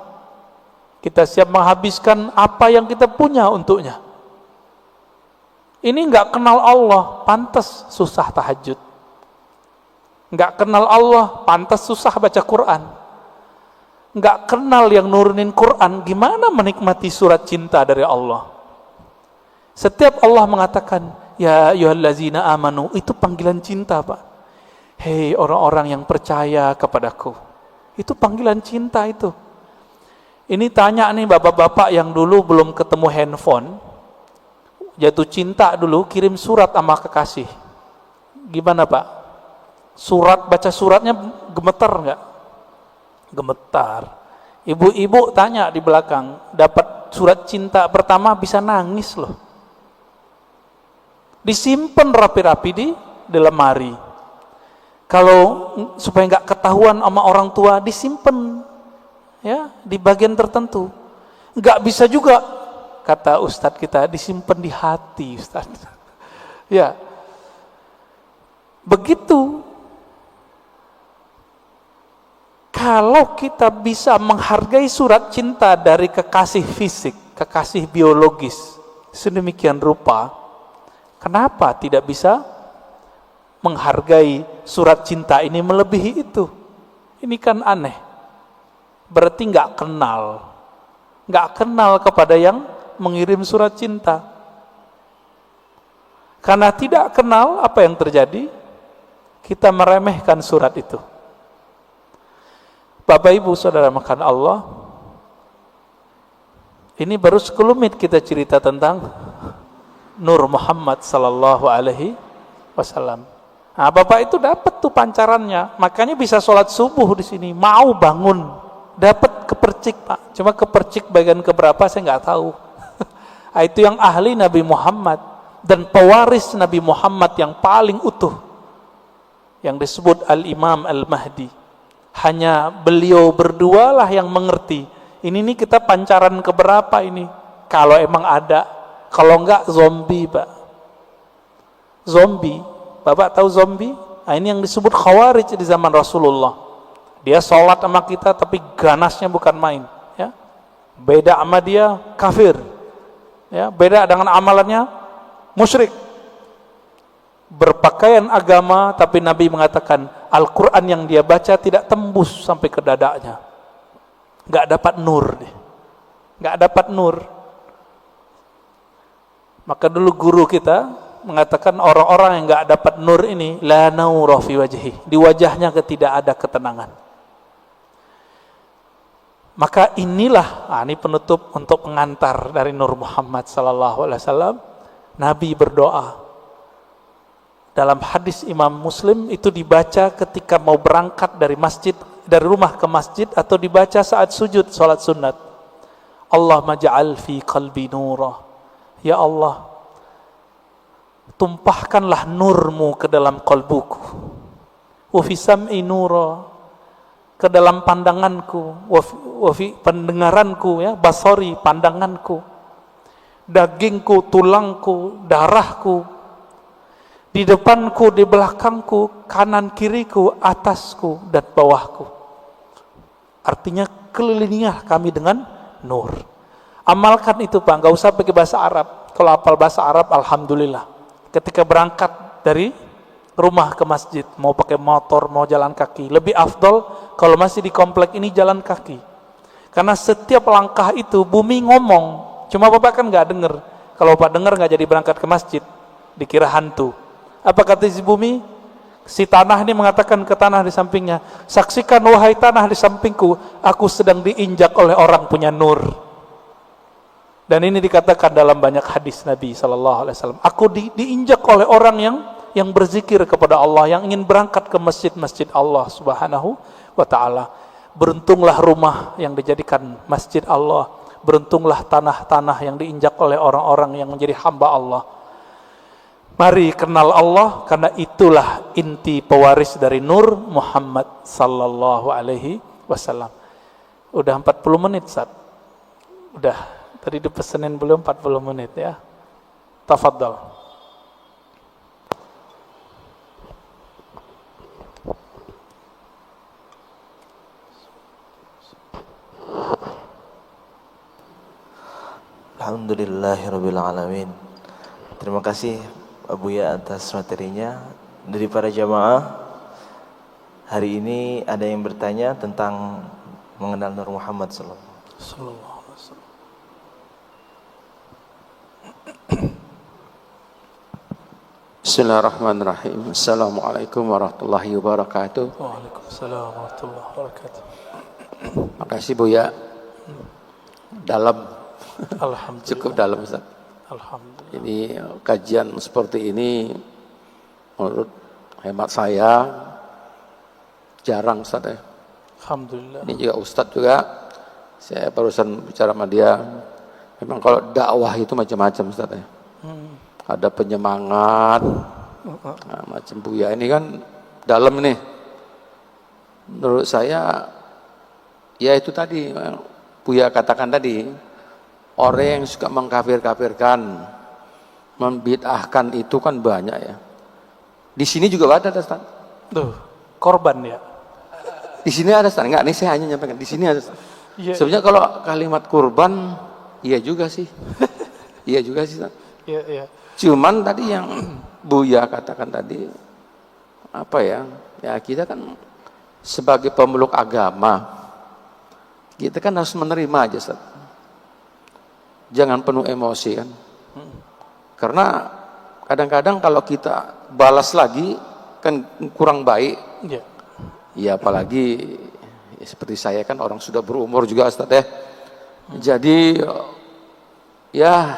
kita siap menghabiskan apa yang kita punya untuknya. Ini enggak kenal Allah, pantas susah tahajud. Enggak kenal Allah, pantas susah baca Quran. Enggak kenal yang nurunin Quran, gimana menikmati surat cinta dari Allah? Setiap Allah mengatakan, ya ayyuhallazina amanu, itu panggilan cinta, Pak. Hei orang-orang yang percaya kepadaku. Itu panggilan cinta itu. Ini tanya nih bapak-bapak yang dulu belum ketemu handphone, jatuh cinta dulu, kirim surat sama kekasih. Gimana, Pak? Surat, baca suratnya gemetar enggak? Gemetar. Ibu-ibu tanya di belakang, dapat surat cinta pertama bisa nangis loh. Disimpan rapi-rapi di lemari. Kalau supaya enggak ketahuan sama orang tua, disimpan ya di bagian tertentu. Enggak bisa juga, kata ustadz kita, disimpan di hati, ustadz. Ya, begitu. Kalau kita bisa menghargai surat cinta dari kekasih fisik, kekasih biologis, sedemikian rupa, kenapa tidak bisa menghargai surat cinta ini melebihi itu? Ini kan aneh. Berarti nggak kenal kepada yang mengirim surat cinta. Karena tidak kenal, apa yang terjadi? Kita meremehkan surat itu. Bapak Ibu Saudara makan Allah, ini baru sekelumit kita cerita tentang Nur Muhammad sallallahu alaihi wasallam. Nah, Bapak itu dapat tuh pancarannya, makanya bisa sholat subuh di sini, mau bangun, dapat kepercik, Pak. Cuma kepercik bagian keberapa saya nggak tahu. Itu yang ahli Nabi Muhammad dan pewaris Nabi Muhammad yang paling utuh, yang disebut Al-Imam Al-Mahdi. Hanya beliau berdua lah yang mengerti. Ini nih kita pancaran keberapa ini? Kalau emang ada, kalau enggak zombie, Pak. Zombie, Bapak tahu zombie? Nah, ini yang disebut khawarij di zaman Rasulullah. Dia sholat sama kita tapi ganasnya bukan main. Ya, beda sama dia kafir. Ya, beda dengan amalannya musyrik. Berpakaian agama, tapi Nabi mengatakan Al-Quran yang dia baca tidak tembus sampai ke dadanya. Gak dapat nur deh. Gak dapat nur. Maka dulu guru kita mengatakan orang-orang yang gak dapat nur ini la naura fi wajhi, di wajahnya tidak ada ketenangan. Maka inilah, ini penutup untuk pengantar dari Nur Muhammad sallallahu alaihi wasallam. Nabi berdoa. Dalam hadis Imam Muslim itu dibaca ketika mau berangkat dari masjid, dari rumah ke masjid, atau dibaca saat sujud salat sunat. Allahumma ja'al fi qalbi nura. Ya Allah, tumpahkanlah nurmu ke dalam kalbuku. Wa fi sam'i nura, ke dalam pandanganku. Wa fi pendengaranku, ya, basari, pandanganku. Dagingku, tulangku, darahku, di depanku, di belakangku, kanan kiriku, atasku, dan bawahku. Artinya kelilingilah kami dengan nur. Amalkan itu, Pak, nggak usah pakai bahasa Arab. Kalau hafal bahasa Arab, alhamdulillah. Ketika berangkat dari rumah ke masjid, mau pakai motor, mau jalan kaki, lebih afdol kalau masih di komplek ini jalan kaki. Karena setiap langkah itu bumi ngomong. Cuma Bapak kan nggak dengar. Kalau Bapak dengar nggak jadi berangkat ke masjid, dikira hantu. Apa kata si bumi? Si tanah ini mengatakan ke tanah di sampingnya, saksikan wahai tanah di sampingku, aku sedang diinjak oleh orang punya nur. Dan ini dikatakan dalam banyak hadis Nabi SAW. Aku diinjak oleh orang yang berzikir kepada Allah, yang ingin berangkat ke masjid-masjid Allah Subhanahu wa ta'ala. beruntunglah rumah yang dijadikan masjid Allah, beruntunglah tanah-tanah yang diinjak oleh orang-orang yang menjadi hamba Allah. Mari kenal Allah, karena itulah inti pewaris dari Nur Muhammad sallallahu alaihi wasallam. Udah 40 menit, Ustaz. Udah, tadi dipesenin belum 40 menit ya. Tafadhal. Alhamdulillahirabbil alamin. Terima kasih Pak Buya atas materinya. Dari para jamaah, hari ini ada yang bertanya tentang mengenal Nur Muhammad sallallahu alaihi wasallam. Bismillahirrahmanirrahim. Assalamualaikum warahmatullahi wabarakatuh. Waalaikumsalam warahmatullahi wabarakatuh. Makasih Buya. Dalam, Alhamdulillah. cukup dalam Ustaz. Alhamdulillah. Ini kajian seperti ini menurut hemat saya jarang Ustaz ya. Alhamdulillah. Ini juga Ustaz juga, saya barusan bicara sama dia, memang kalau dakwah itu macam-macam Ustaz ya. Ada penyemangat, nah, macam Buya ini kan dalam nih. Menurut saya, ya itu tadi Buya katakan tadi, orang yang suka mengkafir-kafirkan, membid'ahkan itu kan banyak ya. Di sini juga ada Ustaz. Tuh, korban ya. Di sini ada Ustaz. Enggak, ini saya hanya nyampaikan. Di sini ada Ustaz. Iya. Sebenarnya kalau kalimat kurban, iya juga sih. Iya juga sih Ustaz. Iya, iya. Cuman tadi yang Buya katakan tadi, apa ya? Ya kita kan sebagai pemeluk agama, kita kan harus menerima aja Ustaz. Jangan penuh emosi kan. Karena kadang-kadang kalau kita balas lagi kan kurang baik. Iya. Ya apalagi ya, seperti saya kan orang sudah berumur juga Ustaz ya. Jadi ya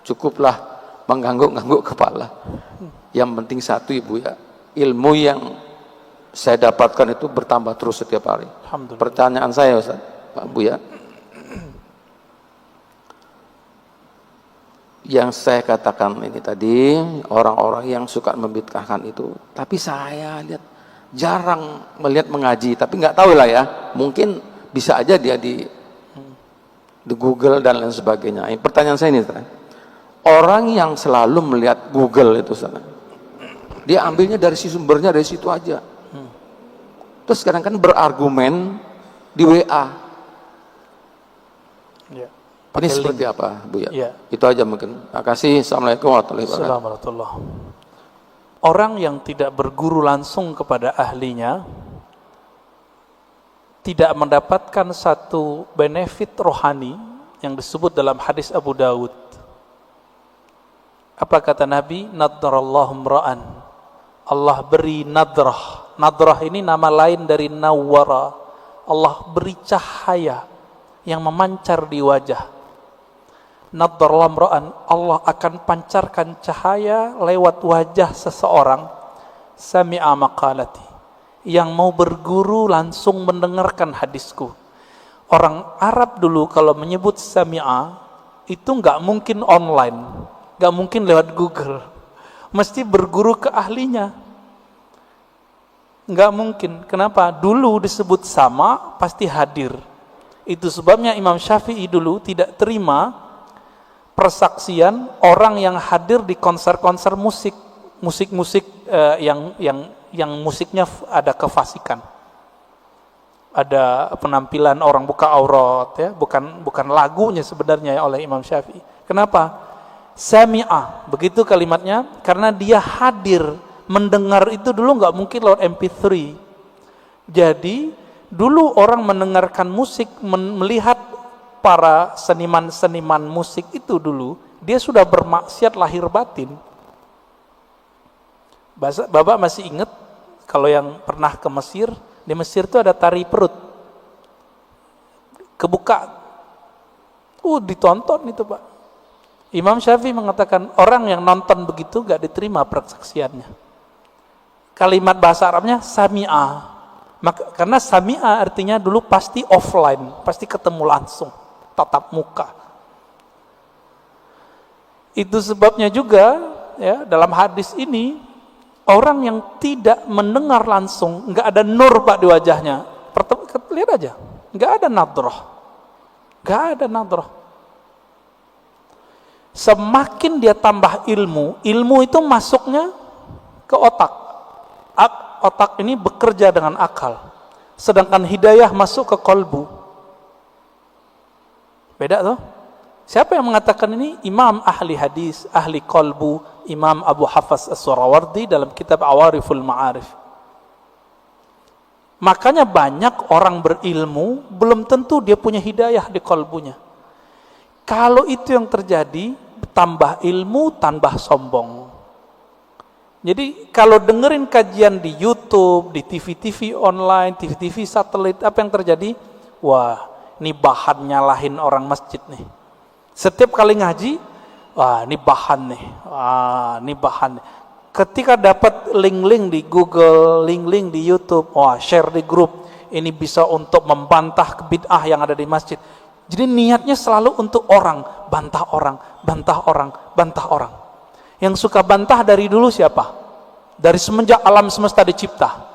cukuplah mengangguk-angguk kepala. Yang penting satu Ibu ya, ilmu yang saya dapatkan itu bertambah terus setiap hari. Alhamdulillah. Pertanyaan saya Ustaz, Pak Bu ya, yang saya katakan ini tadi, orang-orang yang suka membid'ahkan itu, tapi saya lihat jarang melihat mengaji, tapi nggak tahu lah ya, mungkin bisa aja dia di Google dan lain sebagainya. Pertanyaan saya ini, orang yang selalu melihat Google itu, dia ambilnya dari sumbernya dari situ aja. Terus sekarang kan berargumen di WA. Ya. Ini seperti apa, Bu ya? Ya. Itu aja mungkin. Terima kasih. Assalamualaikum warahmatullahi wabarakatuh. Assalamualaikum. Orang yang tidak berguru langsung kepada ahlinya tidak mendapatkan satu benefit rohani yang disebut dalam hadis Abu Dawud. Apa kata Nabi? Nadrallahu mra'an. Allah beri nadrah. Nadrah ini nama lain dari nawwara. Allah beri cahaya yang memancar di wajah. Nadrallahu mra'an. Allah akan pancarkan cahaya lewat wajah seseorang. Sami'a maqalati. Yang mau berguru langsung mendengarkan hadisku. Orang Arab dulu kalau menyebut sami'a itu nggak mungkin online, nggak mungkin lewat Google, mesti berguru ke ahlinya. Nggak mungkin. Kenapa? Dulu disebut sama pasti hadir. Itu sebabnya Imam Syafi'i dulu tidak terima persaksian orang yang hadir di konser-konser musik yang musiknya ada kefasikan. Ada penampilan orang buka aurat ya, bukan lagunya sebenarnya ya, oleh Imam Syafi'i. Kenapa? Sami'ah, begitu kalimatnya, karena dia hadir mendengar itu dulu nggak mungkin lewat MP3. Jadi dulu orang mendengarkan musik, melihat para seniman-seniman musik itu dulu, dia sudah bermaksiat lahir batin. Bapak masih ingat kalau yang pernah ke Mesir, di Mesir itu ada tari perut, kebuka, ditonton itu Pak. Imam Syafi'i mengatakan orang yang nonton begitu gak diterima persaksiannya. Kalimat bahasa Arabnya sami'ah, Maka, karena sami'a artinya dulu pasti offline, pasti ketemu langsung, tatap muka. Itu sebabnya juga ya dalam hadis ini orang yang tidak mendengar langsung, nggak ada nur Pak di wajahnya. Lihat aja, nggak ada nadrah, nggak ada nadrah. Semakin dia tambah ilmu, ilmu itu masuknya ke otak. Otak ini bekerja dengan akal. Sedangkan hidayah masuk ke kolbu. Beda tuh. Siapa yang mengatakan ini? Imam ahli hadis, ahli kolbu, Imam Abu Hafs As-Surawardi dalam kitab Awariful Ma'arif. Makanya banyak orang berilmu, belum tentu dia punya hidayah di kolbunya. Kalau itu yang terjadi, tambah ilmu, tambah sombong. Jadi kalau dengerin kajian di YouTube, di TV-TV online, TV-TV satelit, apa yang terjadi? Wah, ini bahan nyalahin orang masjid nih. Setiap kali ngaji, wah ini bahan nih, wah ini bahan nih. Ketika dapat link-link di Google, link-link di YouTube, wah share di grup, ini bisa untuk membantah bid'ah yang ada di masjid. Jadi niatnya selalu untuk orang, bantah orang, bantah orang, bantah orang. Yang suka bantah dari dulu siapa? Dari semenjak alam semesta dicipta.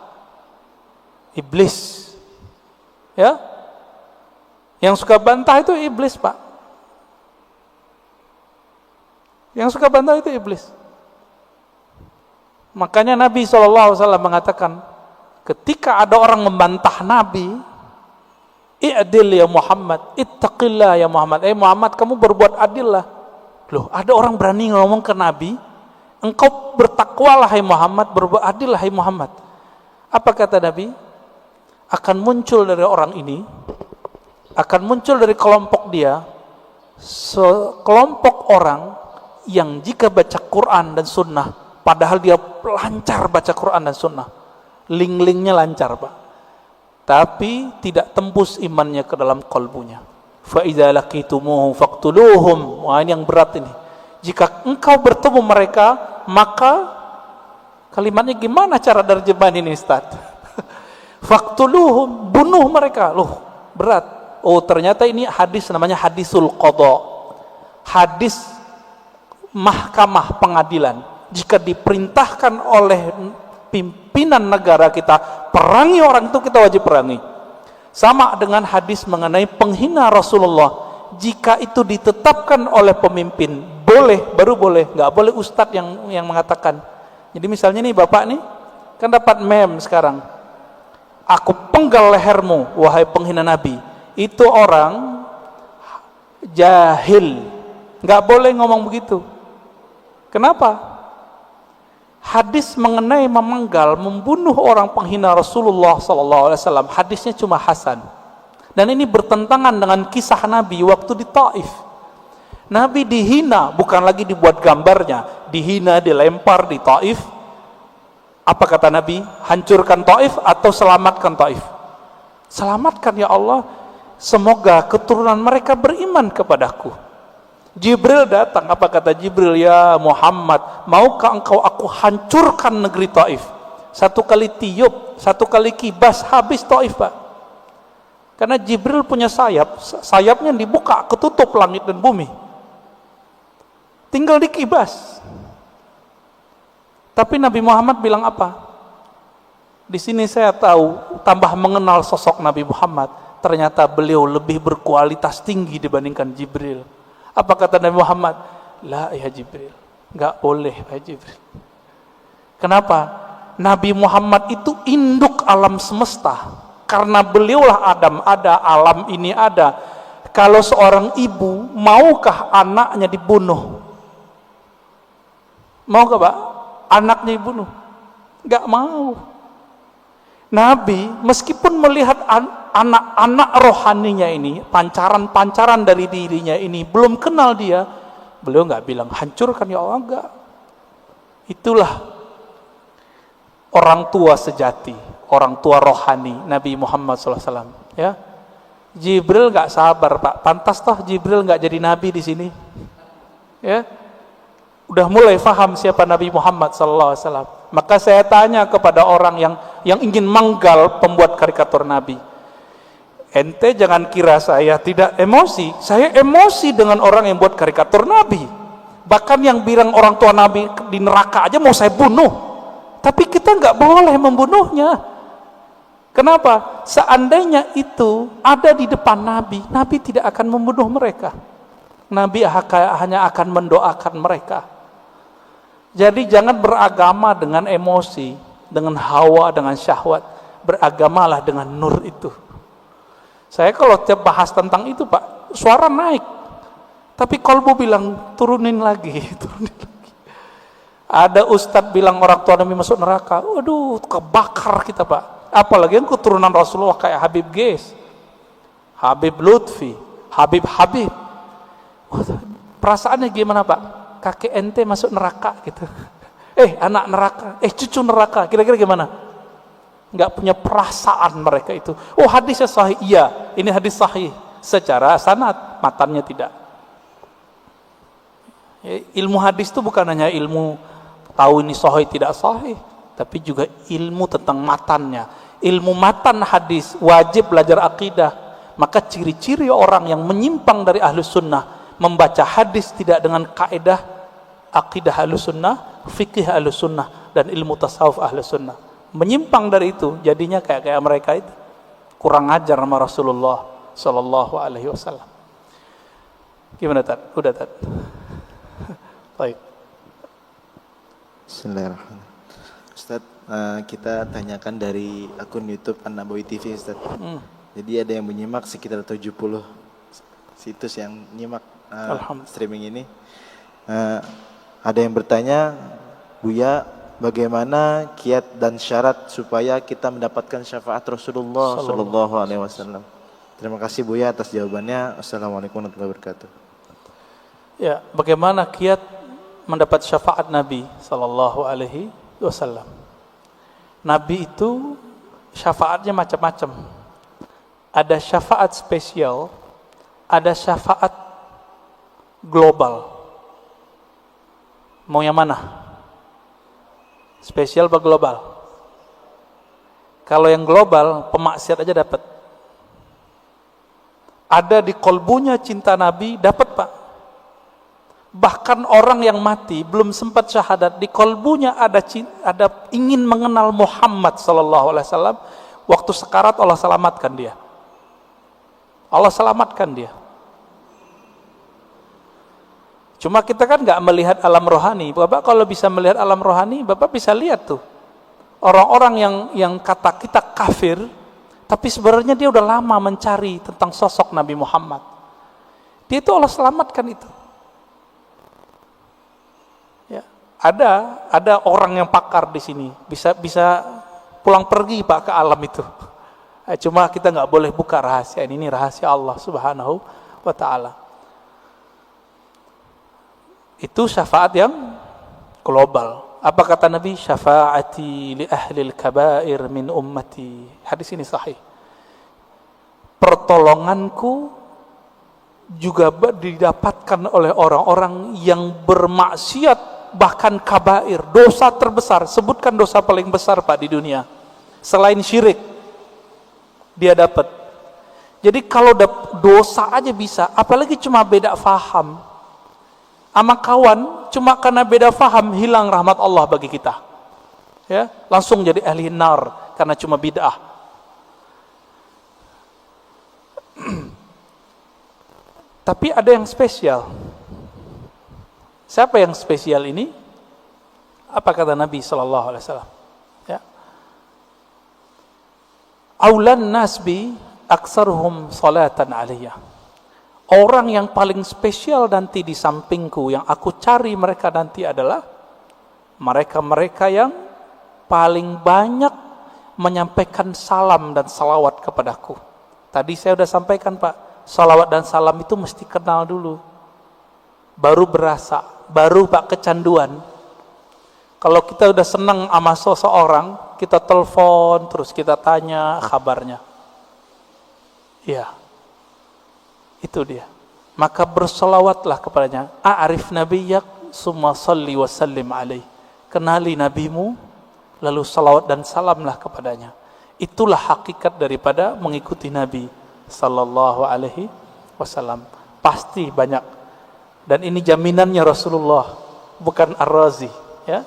Iblis. Ya? Yang suka bantah itu iblis, Pak. Yang suka bantah itu iblis. Makanya Nabi SAW mengatakan, ketika ada orang membantah Nabi, i'dil ya Muhammad, ittaqillah ya Muhammad. Muhammad, kamu berbuat adil lah. Loh, ada orang berani ngomong ke Nabi, engkau bertakwalah hai Muhammad, berbuat adil lah hai Muhammad. Apa kata Nabi? Akan muncul dari orang ini, akan muncul dari kelompok dia, sekelompok orang yang jika baca Quran dan Sunnah, padahal dia lancar baca Quran dan Sunnah, link-linknya lancar Pak, tapi tidak tembus imannya ke dalam kalbunya. Fa idza laqitumuhu faqtuluhum. Wah, ini yang berat ini. Jika engkau bertemu mereka, maka kalimatnya gimana cara terjemahan ini Ustaz? Faqtuluhum, bunuh mereka. Loh, berat. Oh, ternyata ini hadis namanya hadisul qadha. Hadis mahkamah pengadilan. Jika diperintahkan oleh pimpinan negara kita perangi orang itu, kita wajib perangi. Sama dengan hadis mengenai penghina Rasulullah. Jika itu ditetapkan oleh pemimpin, boleh, baru boleh, nggak boleh ustadz yang mengatakan. Jadi misalnya nih bapak nih kan dapat meme sekarang, aku penggal lehermu wahai penghina Nabi. Itu orang jahil, nggak boleh ngomong begitu. Kenapa? Hadis mengenai memenggal, membunuh orang penghina Rasulullah SAW, hadisnya cuma hasan. Dan ini bertentangan dengan kisah Nabi waktu di Taif. Nabi dihina, bukan lagi dibuat gambarnya, dihina, dilempar di Taif. Apa kata Nabi? Hancurkan Taif atau selamatkan Taif? Selamatkan ya Allah, semoga keturunan mereka beriman kepadaku. Jibril datang, apa kata Jibril? Ya Muhammad, maukah engkau aku hancurkan negeri Taif? Satu kali tiup, satu kali kibas, habis Taif Pak. Karena Jibril punya sayap, sayapnya dibuka, ketutup langit dan bumi. Tinggal dikibas. Tapi Nabi Muhammad bilang apa? Di sini saya tahu, tambah mengenal sosok Nabi Muhammad, ternyata beliau lebih berkualitas tinggi dibandingkan Jibril. Apa kata Nabi Muhammad? La ya Jibril, enggak boleh ya Jibril. Kenapa? Nabi Muhammad itu induk alam semesta. Karena beliaulah Adam ada, alam ini ada. Kalau seorang ibu, maukah anaknya dibunuh? Maukah Pak? Anaknya dibunuh? Enggak mau. Nabi meskipun melihat anak-anak rohaninya ini, pancaran-pancaran dari dirinya ini, belum kenal dia, beliau enggak bilang hancurkan ya Allah, enggak. Itulah orang tua sejati, orang tua rohani Nabi Muhammad SAW. Ya, Jibril nggak sabar Pak, pantas toh Jibril nggak jadi nabi di sini. Ya, udah mulai faham siapa Nabi Muhammad SAW. Maka saya tanya kepada orang yang ingin manggal pembuat karikatur Nabi, ente jangan kira saya tidak emosi. Saya emosi dengan orang yang buat karikatur Nabi. Bahkan yang bilang orang tua Nabi di neraka aja mau saya bunuh. Tapi kita nggak boleh membunuhnya. Kenapa? Seandainya itu ada di depan Nabi, Nabi tidak akan membunuh mereka. Nabi hanya akan mendoakan mereka. Jadi jangan beragama dengan emosi, dengan hawa, dengan syahwat. Beragamalah dengan nur itu. Saya kalau tiap bahas tentang itu Pak, suara naik. Tapi kolbu bilang turunin lagi, turunin lagi. Ada ustadz bilang orang tua Nabi masuk neraka. Waduh, kebakar kita Pak. Apalagi yang keturunan Rasulullah kayak Habib Ges, Habib Lutfi, Habib. Perasaannya gimana Pak? Kakek ente masuk neraka gitu. Anak neraka, cucu neraka. Kira-kira gimana? Nggak punya perasaan mereka itu. Oh, hadisnya sahih. Iya, ini hadis sahih secara sanad, matannya tidak. Ilmu hadis itu bukan hanya ilmu tahu ini sahih tidak sahih, tapi juga ilmu tentang matannya. Ilmu matan hadis, wajib belajar akidah. Maka ciri-ciri orang yang menyimpang dari ahlus sunnah, membaca hadis tidak dengan kaidah akidah ahlus sunnah, fikih ahlus sunnah, dan ilmu tasawuf ahlus sunnah. Menyimpang dari itu, jadinya kayak mereka itu kurang ajar sama Rasulullah Sallallahu Alaihi Wasallam. Gimana Tad? Udah Tad? Baik. Bismillahirrahmanirrahim. Ustaz, kita tanyakan dari akun YouTube An-Nabawi TV Ustaz. Jadi ada yang menyimak sekitar 70 situs yang nyimak streaming ini. Ada yang bertanya, Buya, bagaimana kiat dan syarat supaya kita mendapatkan syafaat Rasulullah Sallallahu Alaihi Wasallam? Terima kasih Buya atas jawabannya. Assalamualaikum warahmatullahi wabarakatuh. Ya, bagaimana kiat mendapat syafaat Nabi Sallallahu Alaihi Wasallam? Nabi itu syafaatnya macam-macam. Ada syafaat spesial, ada syafaat global. Mau yang mana? Spesial atau global? Kalau yang global, pemaksiat aja dapat. Ada di kolbunya cinta Nabi, dapat Pak. Bahkan orang yang mati belum sempat syahadat, di kolbunya ada ingin mengenal Muhammad sallallahu alaihi wasallam. Waktu sekarat Allah selamatkan dia. Allah selamatkan dia. Cuma kita kan nggak melihat alam rohani. Bapak kalau bisa melihat alam rohani, Bapak bisa lihat tuh orang-orang yang kata kita kafir, tapi sebenarnya dia udah lama mencari tentang sosok Nabi Muhammad. Dia itu Allah selamatkan itu. Ya, ada orang yang pakar di sini, bisa pulang pergi Pak ke alam itu. Cuma kita nggak boleh buka rahasia ini rahasia Allah Subhanahu wa Ta'ala. Itu syafaat yang global. Apa kata Nabi? Syafaati li ahlil kabair min ummati. Hadis ini sahih. Pertolonganku juga didapatkan oleh orang-orang yang bermaksiat, bahkan kabair, dosa terbesar. Sebutkan dosa paling besar Pak di dunia selain syirik, dia dapat. Jadi kalau dosa aja bisa, apalagi cuma beda faham sama kawan, cuma karena beda faham hilang rahmat Allah bagi kita. Ya, langsung jadi ahli nar karena cuma bid'ah. Tapi ada yang spesial. Siapa yang spesial ini? Apa kata Nabi sallallahu alaihi wasallam? Ya. Aulan nasbi aktsaruhum salatan alayya. Orang yang paling spesial nanti di sampingku, yang aku cari mereka nanti adalah mereka-mereka yang paling banyak menyampaikan salam dan salawat kepadaku. Tadi saya sudah sampaikan Pak, salawat dan salam itu mesti kenal dulu. Baru berasa, baru Pak kecanduan. Kalau kita udah senang sama seseorang, kita telepon, terus kita tanya kabarnya. Ya. Itu dia. Maka bersolawatlah kepadanya. A'rif nabiyyak summa salli wa sallim alaih. Kenali nabimu, lalu salawat dan salamlah kepadanya. Itulah hakikat daripada mengikuti Nabi sallallahu alaihi wasallam. Pasti banyak. Dan ini jaminannya Rasulullah, bukan Ar-Razi, ya.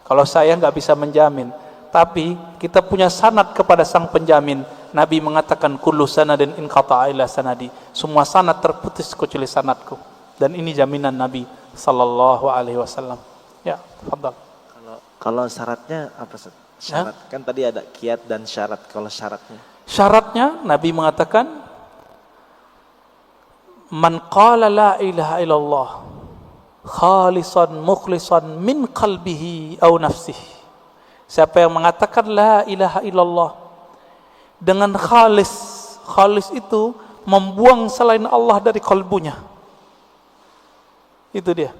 Kalau saya nggak bisa menjamin, tapi kita punya sanad kepada sang penjamin. Nabi mengatakan kullu sanadin inqata'a ila sanadi. Semua sanad terputus kecuali sanadku. Dan ini jaminan Nabi sallallahu alaihi wasallam. Ya, tafadhal. Kalau syaratnya apa, Ustaz? Syarat kan tadi ada kiat dan syarat. Kalau syaratnya? Syaratnya Nabi mengatakan man qala la ilaha illallah khalisan mukhlisan min qalbihi aw nafsihi. Siapa yang mengatakan la ilaha illallah dengan khalis, khalis itu membuang selain Allah dari kalbunya. Itu dia.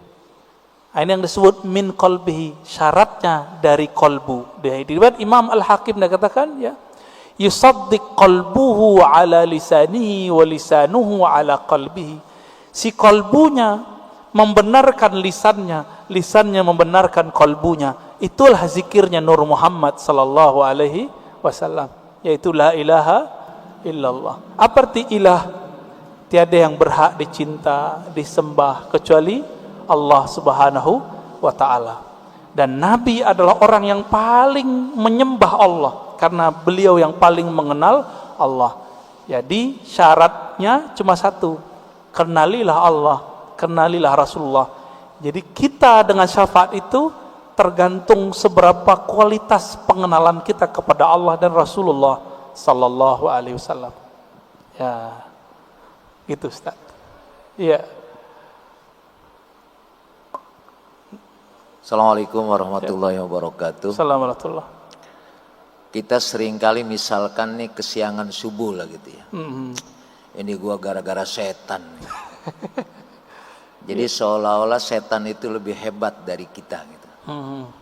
Ini yang disebut min qalbihi, syaratnya dari kalbu. Dia diriwayat Imam Al-Hakim dia katakan, ya, yusaddiq qalbuhu ala lisanihi wa lisanuhu ala qalbihi. Si kalbunya membenarkan lisannya, lisannya membenarkan kalbunya. Itulah zikirnya Nur Muhammad sallallahu alaihi wasallam, yaitu la ilaha illallah. Apa arti ilah? Tiada yang berhak dicinta, disembah kecuali Allah subhanahu wa ta'ala. Dan Nabi adalah orang yang paling menyembah Allah, karena beliau yang paling mengenal Allah. Jadi syaratnya cuma satu, kenalilah Allah, kenalilah Rasulullah. Jadi kita dengan syafaat itu tergantung seberapa kualitas pengenalan kita kepada Allah dan Rasulullah sallallahu alaihi wasallam. Ya, gitu Ustaz. Iya. Assalamualaikum warahmatullahi wabarakatuh. Assalamualaikum. Kita seringkali misalkan nih kesiangan subuh lah gitu ya. Ini gua gara-gara setan. Jadi seolah-olah setan itu lebih hebat dari kita gitu.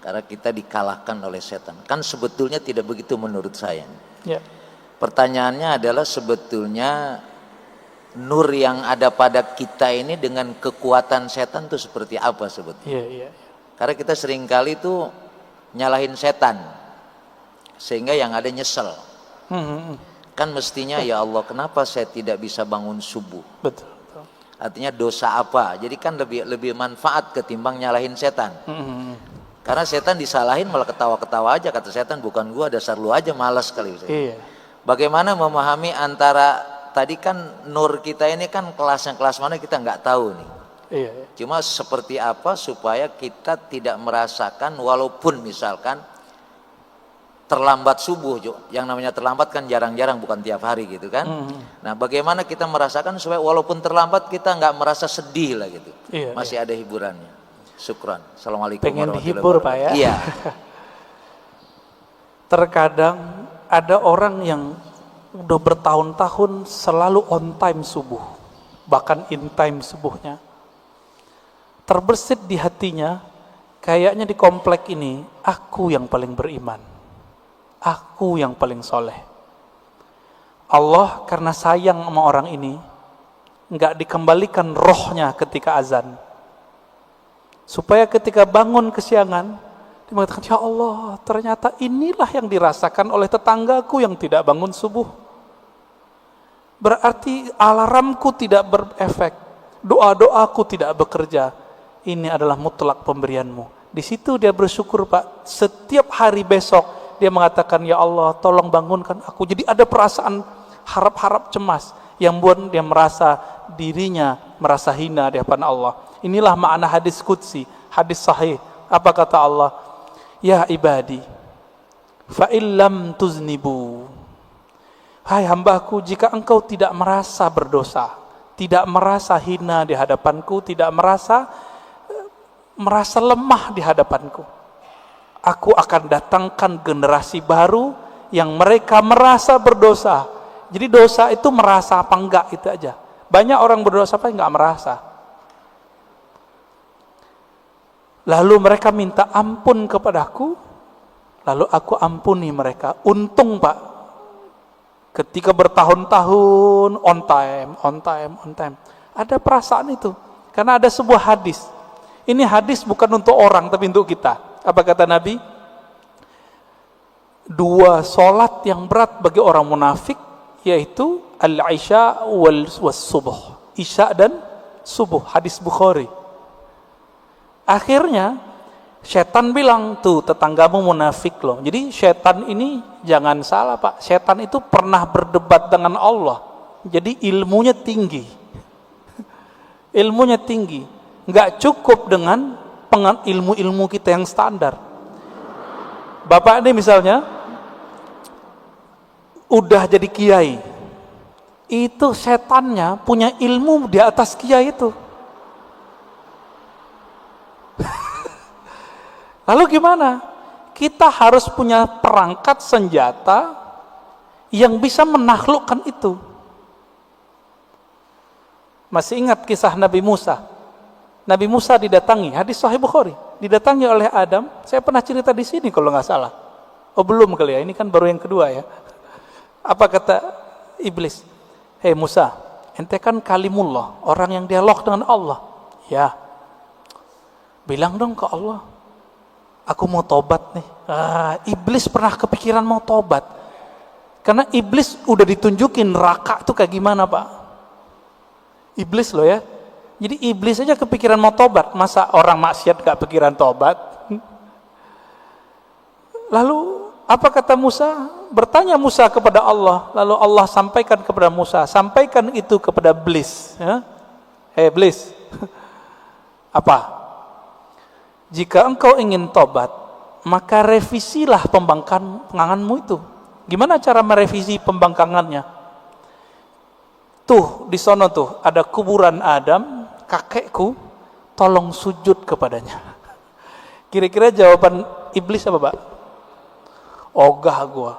Karena kita dikalahkan oleh setan. Kan sebetulnya tidak begitu menurut saya. Ya. Pertanyaannya adalah sebetulnya nur yang ada pada kita ini dengan kekuatan setan itu seperti apa sebetulnya? Iya. Karena kita seringkali tuh nyalahin setan, sehingga yang ada nyesel. Kan mestinya ya Allah, kenapa saya tidak bisa bangun subuh? Betul. Artinya dosa apa? Jadi kan lebih manfaat ketimbang nyalahin setan. Karena setan disalahin malah ketawa-ketawa aja, kata setan bukan gua, dasar lu aja, malas kali. Iya. Bagaimana memahami antara tadi kan nur kita ini kan kelasnya kelas mana kita nggak tahu nih. Iya. Cuma seperti apa supaya kita tidak merasakan, walaupun misalkan terlambat subuh, yang namanya terlambat kan jarang-jarang, bukan tiap hari gitu kan. Nah, bagaimana kita merasakan supaya walaupun terlambat kita nggak merasa sedih lah gitu. Iya, masih ada hiburannya. Syukran. Assalamualaikum Pengen warahmatullahi dihibur Pak ya. Iya. Terkadang ada orang yang udah bertahun-tahun selalu on time subuh, bahkan in time subuhnya. Terbersit di hatinya, kayaknya di komplek ini aku yang paling beriman, aku yang paling soleh. Allah karena sayang sama orang ini nggak dikembalikan rohnya ketika azan, supaya ketika bangun kesiangan dia mengatakan, ya Allah, ternyata inilah yang dirasakan oleh tetanggaku yang tidak bangun subuh. Berarti alarmku tidak berefek, doa-doaku tidak bekerja. Ini adalah mutlak pemberianmu. Di situ dia bersyukur Pak. Setiap hari besok dia mengatakan, ya Allah tolong bangunkan aku. Jadi ada perasaan harap-harap cemas yang buat dia merasa dirinya merasa hina di hadapan Allah. Inilah makna hadis qudsi, hadis sahih. Apa kata Allah? Ya ibadi, fa illam tuznibu. Hai hambaku, jika engkau tidak merasa berdosa, tidak merasa hina di hadapanku, tidak merasa lemah di hadapanku, aku akan datangkan generasi baru yang mereka merasa berdosa. Jadi dosa itu merasa apa enggak itu aja. Banyak orang berdosa apa enggak merasa. Lalu mereka minta ampun kepadaku, lalu aku ampuni mereka. Untung Pak, ketika bertahun-tahun on time, ada perasaan itu. Karena ada sebuah hadis Ini hadis bukan untuk orang tapi untuk kita. Apa kata Nabi? 2 solat yang berat bagi orang munafik, yaitu al-isya was subuh. Isya dan subuh, hadis Bukhari. Akhirnya setan bilang, tuh tetanggamu munafik loh. Jadi setan ini jangan salah Pak, setan itu pernah berdebat dengan Allah. Jadi ilmunya tinggi. Ilmunya tinggi. Nggak cukup dengan ilmu-ilmu kita yang standar. Bapak ini misalnya udah jadi kiai, itu setannya punya ilmu di atas kiai itu. Lalu gimana? Kita harus punya perangkat senjata yang bisa menaklukkan itu. Masih ingat kisah Nabi Musa? Nabi Musa didatangi, hadis Sahih Bukhari, didatangi oleh Adam. Saya pernah cerita di sini kalau nggak salah. Oh belum kali ya, ini kan baru yang kedua ya. Apa kata iblis? Hei Musa, ente kan kalimullah, orang yang dialog dengan Allah. Ya, bilang dong ke Allah, aku mau tobat nih. Iblis pernah kepikiran mau tobat, karena iblis udah ditunjukin neraka itu kayak gimana Pak. Iblis loh ya. Jadi iblis aja kepikiran mau tobat, masa orang maksiat gak pikiran tobat? Lalu apa kata Musa? Bertanya Musa kepada Allah, lalu Allah sampaikan kepada Musa, sampaikan itu kepada iblis. Ya? Hei iblis, apa? Jika engkau ingin tobat, maka revisilah pembangkanganmu itu. Gimana cara merevisi pembangkangannya? Tuh di sono tuh ada kuburan Adam, kakekku, tolong sujud kepadanya. Kira-kira jawaban iblis apa Pak? Ogah gua.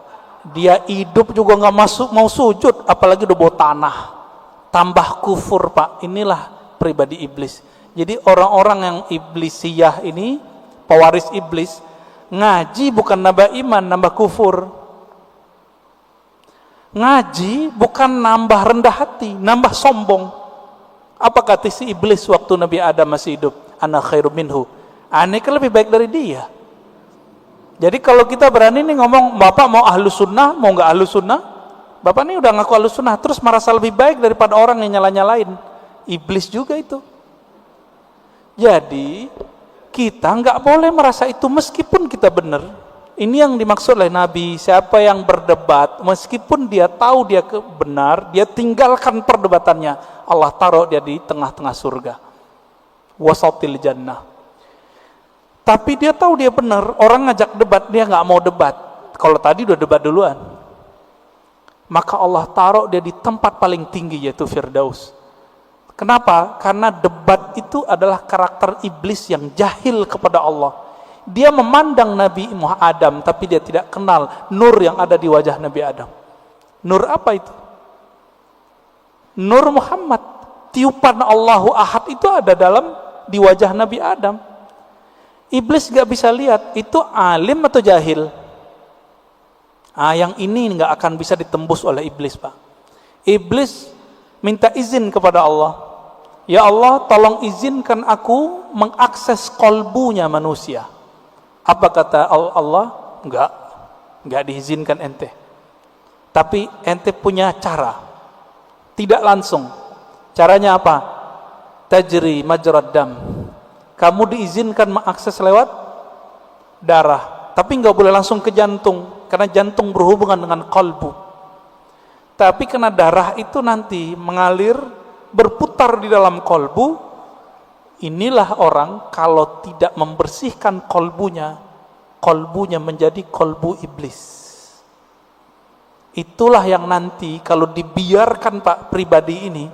Dia hidup juga nggak mau sujud, apalagi udah bawa tanah. Tambah kufur Pak. Inilah pribadi iblis. Jadi orang-orang yang iblisiyah ini, pewaris iblis, ngaji bukan nambah iman, nambah kufur. Ngaji bukan nambah rendah hati, nambah sombong. Apa kata si iblis waktu Nabi Adam masih hidup? Ana khairum minhu. Aneh kan lebih baik dari dia. Jadi kalau kita berani nih ngomong, Bapak mau ahlus sunnah, mau nggak ahlus sunnah? Bapak ini udah ngaku ahlus sunnah, terus merasa lebih baik daripada orang yang nyala-nyalain. Iblis juga itu. Jadi kita nggak boleh merasa itu meskipun kita benar. Ini yang dimaksud oleh Nabi, siapa yang berdebat meskipun dia tahu dia benar, dia tinggalkan perdebatannya, Allah taruh dia di tengah-tengah surga, wasatil jannah. Tapi dia tahu dia benar, orang ngajak debat dia nggak mau debat. Kalau tadi udah debat duluan, maka Allah taruh dia di tempat paling tinggi, yaitu Firdaus. Kenapa? Karena debat itu adalah karakter iblis yang jahil kepada Allah. Dia memandang Nabi Muhammad Adam, tapi dia tidak kenal nur yang ada di wajah Nabi Adam. Nur apa itu? Nur Muhammad. Tiupan Allahu Ahad itu ada di wajah Nabi Adam. Iblis gak bisa lihat itu alim atau jahil. Yang ini gak akan bisa ditembus oleh iblis Pak. Iblis minta izin kepada Allah, ya Allah tolong izinkan aku mengakses kolbunya manusia. Apa kata Allah? Enggak diizinkan ente. Tapi ente punya cara. Tidak langsung. Caranya apa? Tajri majrad dam. Kamu diizinkan mengakses lewat darah, tapi enggak boleh langsung ke jantung, karena jantung berhubungan dengan kalbu. Tapi karena darah itu nanti mengalir, berputar di dalam kalbu, inilah orang kalau tidak membersihkan kalbunya menjadi kalbu iblis. Itulah yang nanti kalau dibiarkan Pak pribadi ini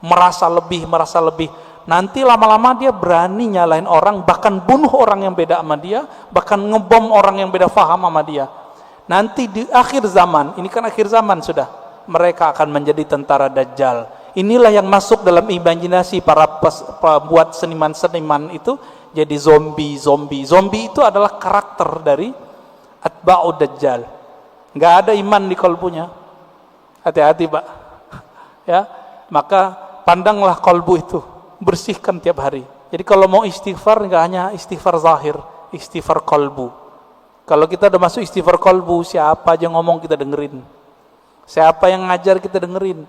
merasa lebih, nanti lama-lama dia berani nyalain orang, bahkan bunuh orang yang beda sama dia, bahkan ngebom orang yang beda faham sama dia. Nanti di akhir zaman, ini kan akhir zaman sudah, mereka akan menjadi tentara Dajjal. Inilah yang masuk dalam imajinasi para pembuat seniman-seniman itu, jadi zombie. Zombie itu adalah karakter dari atba'ud Dajjal. Nggak ada iman di kalbunya. Hati-hati Pak. Ya, maka pandanglah kalbu itu, bersihkan tiap hari. Jadi kalau mau istighfar nggak hanya istighfar zahir, istighfar kolbu. Kalau kita udah masuk istighfar kolbu, siapa aja ngomong kita dengerin, siapa yang ngajar kita dengerin.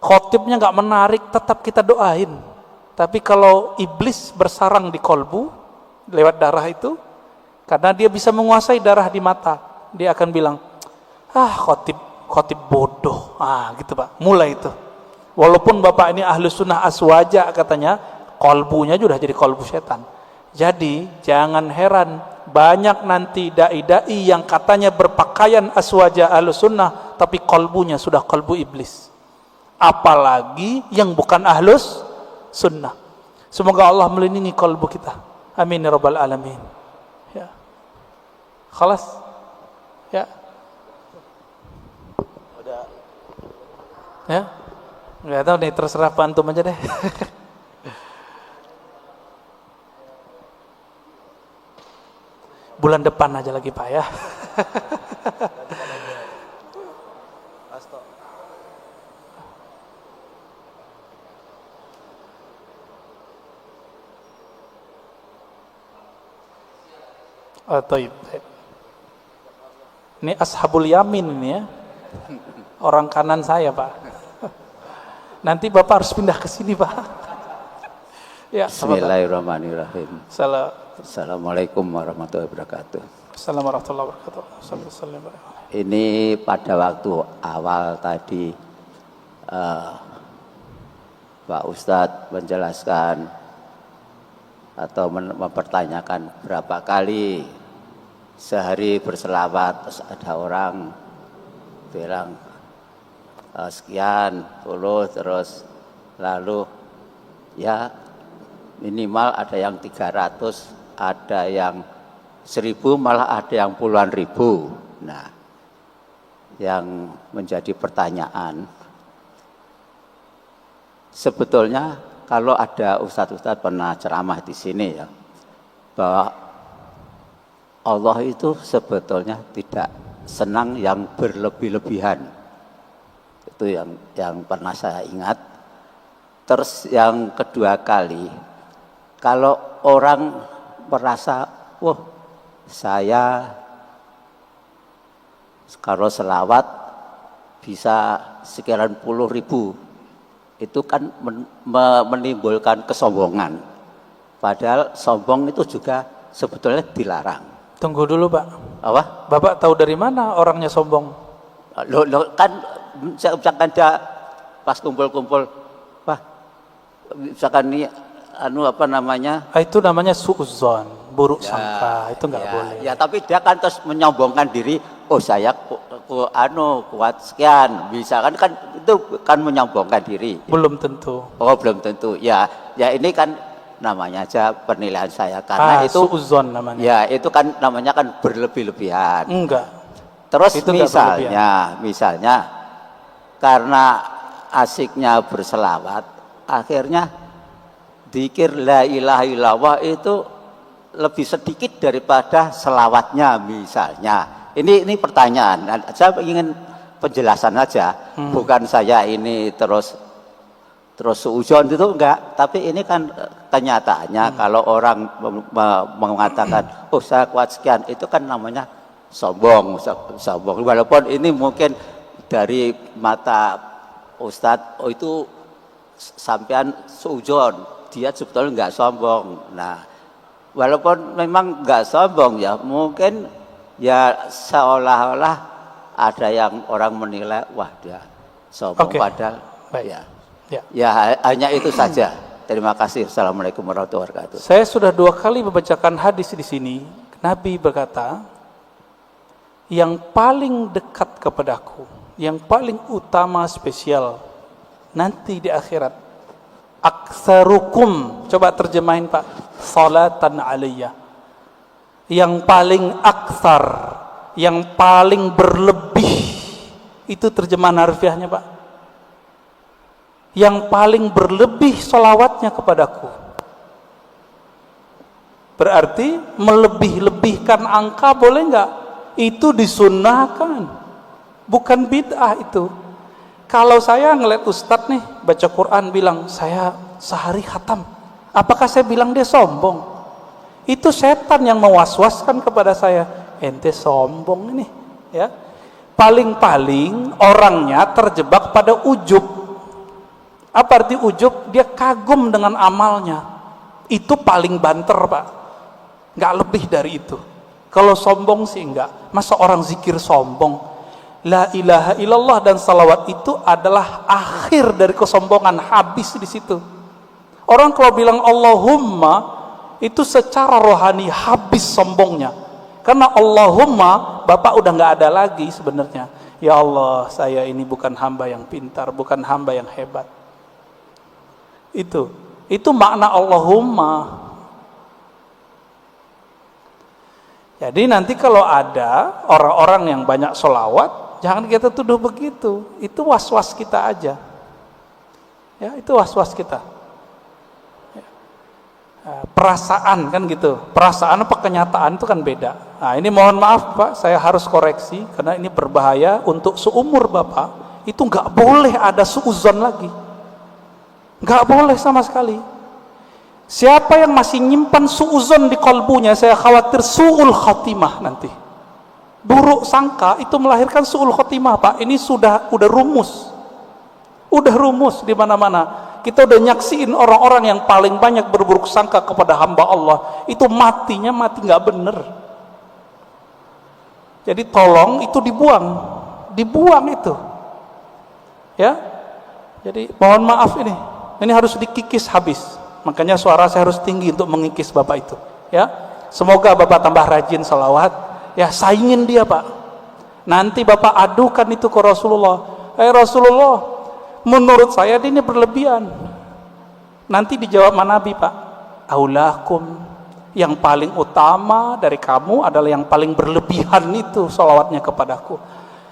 Khotibnya nggak menarik, tetap kita doain. Tapi kalau iblis bersarang di kolbu lewat darah itu, karena dia bisa menguasai darah di mata, dia akan bilang, khotib bodoh, gitu Pak. Mulai itu. Walaupun Bapak ini ahlu sunnah aswaja katanya, kolbunya sudah jadi kolbu setan. Jadi jangan heran banyak nanti dai-dai yang katanya berpakaian aswaja ahlu sunnah, tapi kolbunya sudah kolbu iblis. Apalagi yang bukan ahlus sunnah. Semoga Allah melindungi kolbu kita. Amin ya rabbal alamin. Ya. Khalas. Ya. Ya. Nggak tahu nih, terserah Pak Antum aja deh. Bulan depan aja lagi Pak ya. Taib. Ini ashabul yamin ini ya. Orang kanan saya Pak. Nanti Bapak harus pindah ke sini Pak. Ya, Bismillahirrahmanirrahim. Assalamualaikum warahmatullahi wabarakatuh. Assalamualaikum warahmatullahi wabarakatuh. Ini pada waktu awal tadi Pak Ustadz menjelaskan atau mempertanyakan berapa kali sehari berselawat, terus ada orang bilang sekian puluh, terus lalu ya minimal ada yang 300, ada yang 1000, malah ada yang puluhan ribu. Nah, yang menjadi pertanyaan, sebetulnya kalau ada ustadz-ustadz pernah ceramah di sini ya, bahwa Allah itu sebetulnya tidak senang yang berlebih-lebihan. Itu yang pernah saya ingat. Terus yang kedua kali, kalau orang merasa, wah saya kalau selawat bisa sekian puluh ribu, itu kan menimbulkan kesombongan. Padahal sombong itu juga sebetulnya dilarang. Tunggu dulu Pak. Apa? Bapak tahu dari mana orangnya sombong? Lo kan misalkan dia pas kumpul-kumpul, wah misalkan ini apa namanya? Itu namanya suudzon, buruk sangka. Itu nggak boleh. Ya tapi dia kan terus menyombongkan diri. Oh saya kuat sekian, bisa kan itu kan menyombongkan diri. Belum tentu. Oh belum tentu. Ya ini kan namanya aja penilaian saya karena itu suudzon namanya. Ya itu kan namanya kan berlebih-lebihan. Enggak. Terus itu misalnya karena asiknya berselawat, akhirnya dzikir la ilaha illallah itu lebih sedikit daripada selawatnya misalnya. Ini pertanyaan. Saya ingin penjelasan aja, bukan saya ini terus suudzon itu enggak, tapi ini kan kenyataannya kalau orang mengatakan oh saya kuat sekian, itu kan namanya sombong. Walaupun ini mungkin dari mata Ustadz, oh itu sampean suudzon, dia sebetulnya enggak sombong. Nah, walaupun memang enggak sombong ya, mungkin ya seolah-olah ada yang orang menilai wah dia sombong. Padahal ya hanya itu saja. Terima kasih. Assalamualaikum warahmatullahi wabarakatuh. Saya sudah 2 kali membacakan hadis di sini. Nabi berkata, yang paling dekat kepadaku, yang paling utama spesial nanti di akhirat, aktsarukum, coba terjemahin Pak, salatan alayya. Yang paling aktsar, yang paling berlebih, itu terjemahan harfiahnya Pak. Yang paling berlebih sholawatnya kepadaku. Berarti melebih-lebihkan angka boleh enggak? Itu disunnahkan, bukan bid'ah itu. Kalau saya ngeliat ustadz nih baca Quran bilang saya sehari khatam, Apakah saya bilang dia sombong? Itu setan yang mewaswaskan kepada saya, ente sombong ini, ya. Paling-paling orangnya terjebak pada ujub. Apa arti ujub? Dia kagum dengan amalnya. Itu paling banter, Pak. Nggak lebih dari itu. Kalau sombong sih enggak. Masa orang zikir sombong? La ilaha illallah dan salawat itu adalah akhir dari kesombongan, habis di situ. Orang kalau bilang Allahumma, itu secara rohani habis sombongnya. Karena Allahumma, Bapak udah nggak ada lagi sebenarnya. Ya Allah, saya ini bukan hamba yang pintar, bukan hamba yang hebat. Itu makna Allahumma. Jadi nanti kalau ada orang-orang yang banyak sholawat, jangan kita tuduh begitu. Itu was-was kita aja. Ya, itu was-was kita. Perasaan kan gitu. Perasaan apa kenyataan itu kan beda. Nah, ini mohon maaf Pak, saya harus koreksi karena ini berbahaya untuk seumur Bapak. Itu nggak boleh ada suuzon lagi. Nggak boleh sama sekali. Siapa yang masih nyimpan suuzon di kalbunya, saya khawatir su'ul khatimah nanti. Buruk sangka itu melahirkan su'ul khatimah, Pak. Ini udah rumus. Udah rumus di mana-mana. Kita udah nyaksiin orang-orang yang paling banyak berburuk sangka kepada hamba Allah, itu matinya mati nggak bener. Jadi tolong itu dibuang itu. Ya. Jadi mohon maaf ini harus dikikis habis. Makanya suara saya harus tinggi untuk mengikis Bapak itu, ya. Semoga Bapak tambah rajin salawat, ya, saingin dia, Pak. Nanti Bapak adukan itu ke Rasulullah. Rasulullah, menurut saya ini berlebihan. Nanti dijawab Nabi, Pak. Aulakum, yang paling utama dari kamu adalah yang paling berlebihan itu salawatnya kepadaku.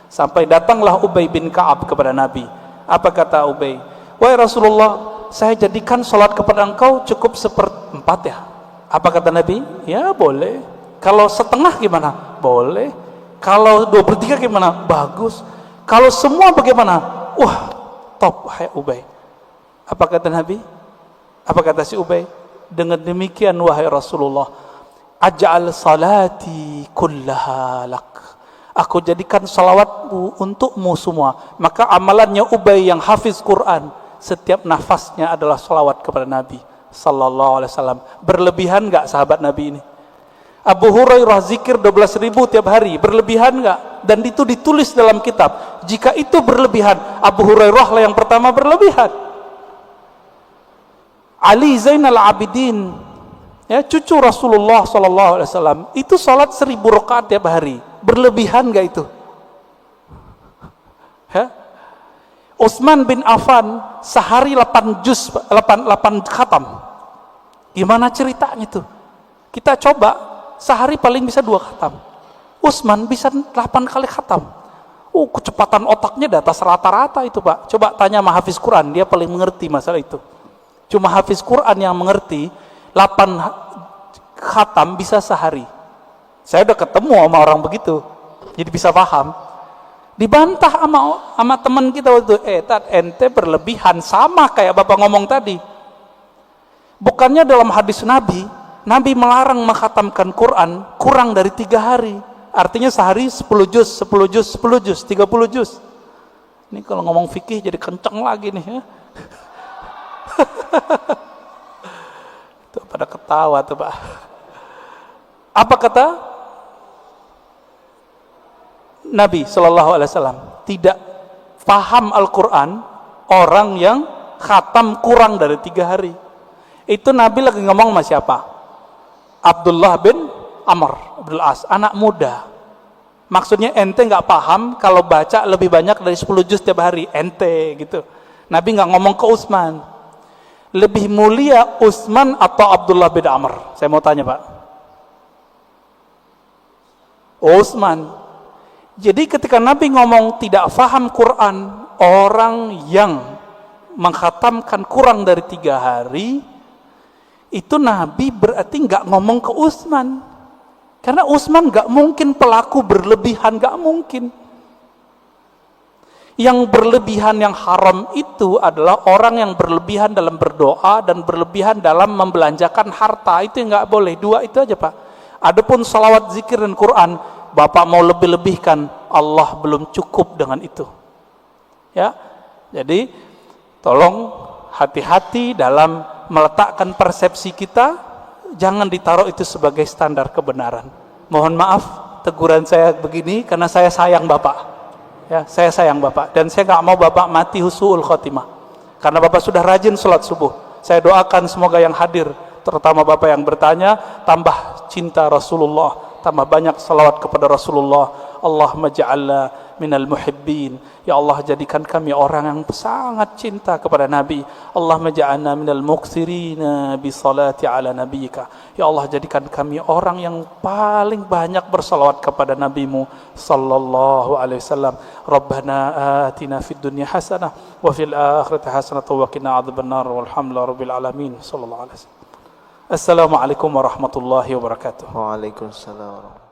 Sampai datanglah Ubay bin Ka'ab kepada Nabi. Apa kata Ubay? Wahai Rasulullah, saya jadikan sholat kepada engkau cukup 1/4 ya. Apa kata Nabi? Ya boleh. Kalau setengah gimana? Boleh. Kalau 2/3 gimana? Bagus. Kalau semua bagaimana? Wah, top, hai Ubay. Apa kata Nabi? Apa kata si Ubay? Dengan demikian wahai Rasulullah, aj'al salati kullaha lak. Aku jadikan salawatmu untukmu semua. Maka amalannya Ubay yang hafiz Quran, setiap nafasnya adalah salawat kepada Nabi sallallahu alaihi wasallam. Berlebihan enggak sahabat Nabi ini? Abu Hurairah zikir 12.000 tiap hari, berlebihan enggak? Dan itu ditulis dalam kitab. Jika itu berlebihan, Abu Hurairah lah yang pertama berlebihan. Ali Zainal Abidin, ya, cucu Rasulullah sallallahu alaihi wasallam, itu salat 1000 rakaat tiap hari. Berlebihan enggak itu? Ya? Utsman bin Affan sehari 8 khatam. Gimana ceritanya tuh? Kita coba sehari paling bisa 2 khatam. Utsman bisa 8 kali khatam. Kecepatan otaknya di atas rata-rata itu, Pak. Coba tanya sama hafiz Quran, dia paling mengerti masalah itu. Cuma hafiz Quran yang mengerti 8 khatam bisa sehari. Saya udah ketemu sama orang begitu, jadi bisa paham. Dibantah sama teman kita waktu itu, Tat, ente berlebihan, sama kayak Bapak ngomong tadi. Bukannya dalam hadis Nabi melarang mengkhatamkan Quran kurang dari 3 hari. Artinya sehari 10 juz, 10 juz, 10 juz, 30 juz. Ini kalau ngomong fikih jadi kenceng lagi nih ya. Tuh pada ketawa tuh, Pak. Apa kata Nabi Shallallahu Alaihi Wasallam? Tidak paham Al-Quran orang yang khatam kurang dari 3 hari. Itu Nabi lagi ngomong sama siapa? Abdullah bin Amr Abdul As, anak muda. Maksudnya ente nggak paham kalau baca lebih banyak dari 10 juz tiap hari, ente gitu. Nabi nggak ngomong ke Utsman. Lebih mulia Utsman atau Abdullah bin Amr? Saya mau tanya, Pak. Utsman. Jadi ketika Nabi ngomong tidak faham Quran, orang yang mengkhatamkan kurang dari 3 hari, itu Nabi berarti nggak ngomong ke Utsman. Karena Utsman nggak mungkin pelaku berlebihan, nggak mungkin. Yang berlebihan yang haram itu adalah orang yang berlebihan dalam berdoa dan berlebihan dalam membelanjakan harta. Itu yang nggak boleh. Dua itu aja Pak. Adapun salawat, zikir, dan Quran, Bapak mau lebih-lebihkan, Allah belum cukup dengan itu. Ya, jadi tolong hati-hati dalam meletakkan persepsi kita. Jangan ditaruh itu sebagai standar kebenaran. Mohon maaf teguran saya begini karena saya sayang Bapak. Ya, saya sayang Bapak dan saya nggak mau Bapak mati husnul khotimah. Karena Bapak sudah rajin sholat subuh. Saya doakan semoga yang hadir, terutama Bapak yang bertanya, tambah cinta Rasulullah, tambah banyak salawat kepada Rasulullah. Allahumma ja'alna minal muhibbin. Ya Allah, jadikan kami orang yang sangat cinta kepada Nabi. Allahumma ja'alna minal muqsirina bi salati ala nabiyika. Ya Allah, jadikan kami orang yang paling banyak bersalawat kepada Nabimu sallallahu alaihi wasallam. Rabbana atina fid dunya hasanah wa fil akhirati hasanah wa qina adzabannar walhamdulillahi rabbil alamin sallallahu alaihi wasallam. Assalamualaikum warahmatullahi wabarakatuh. Waalaikumsalam.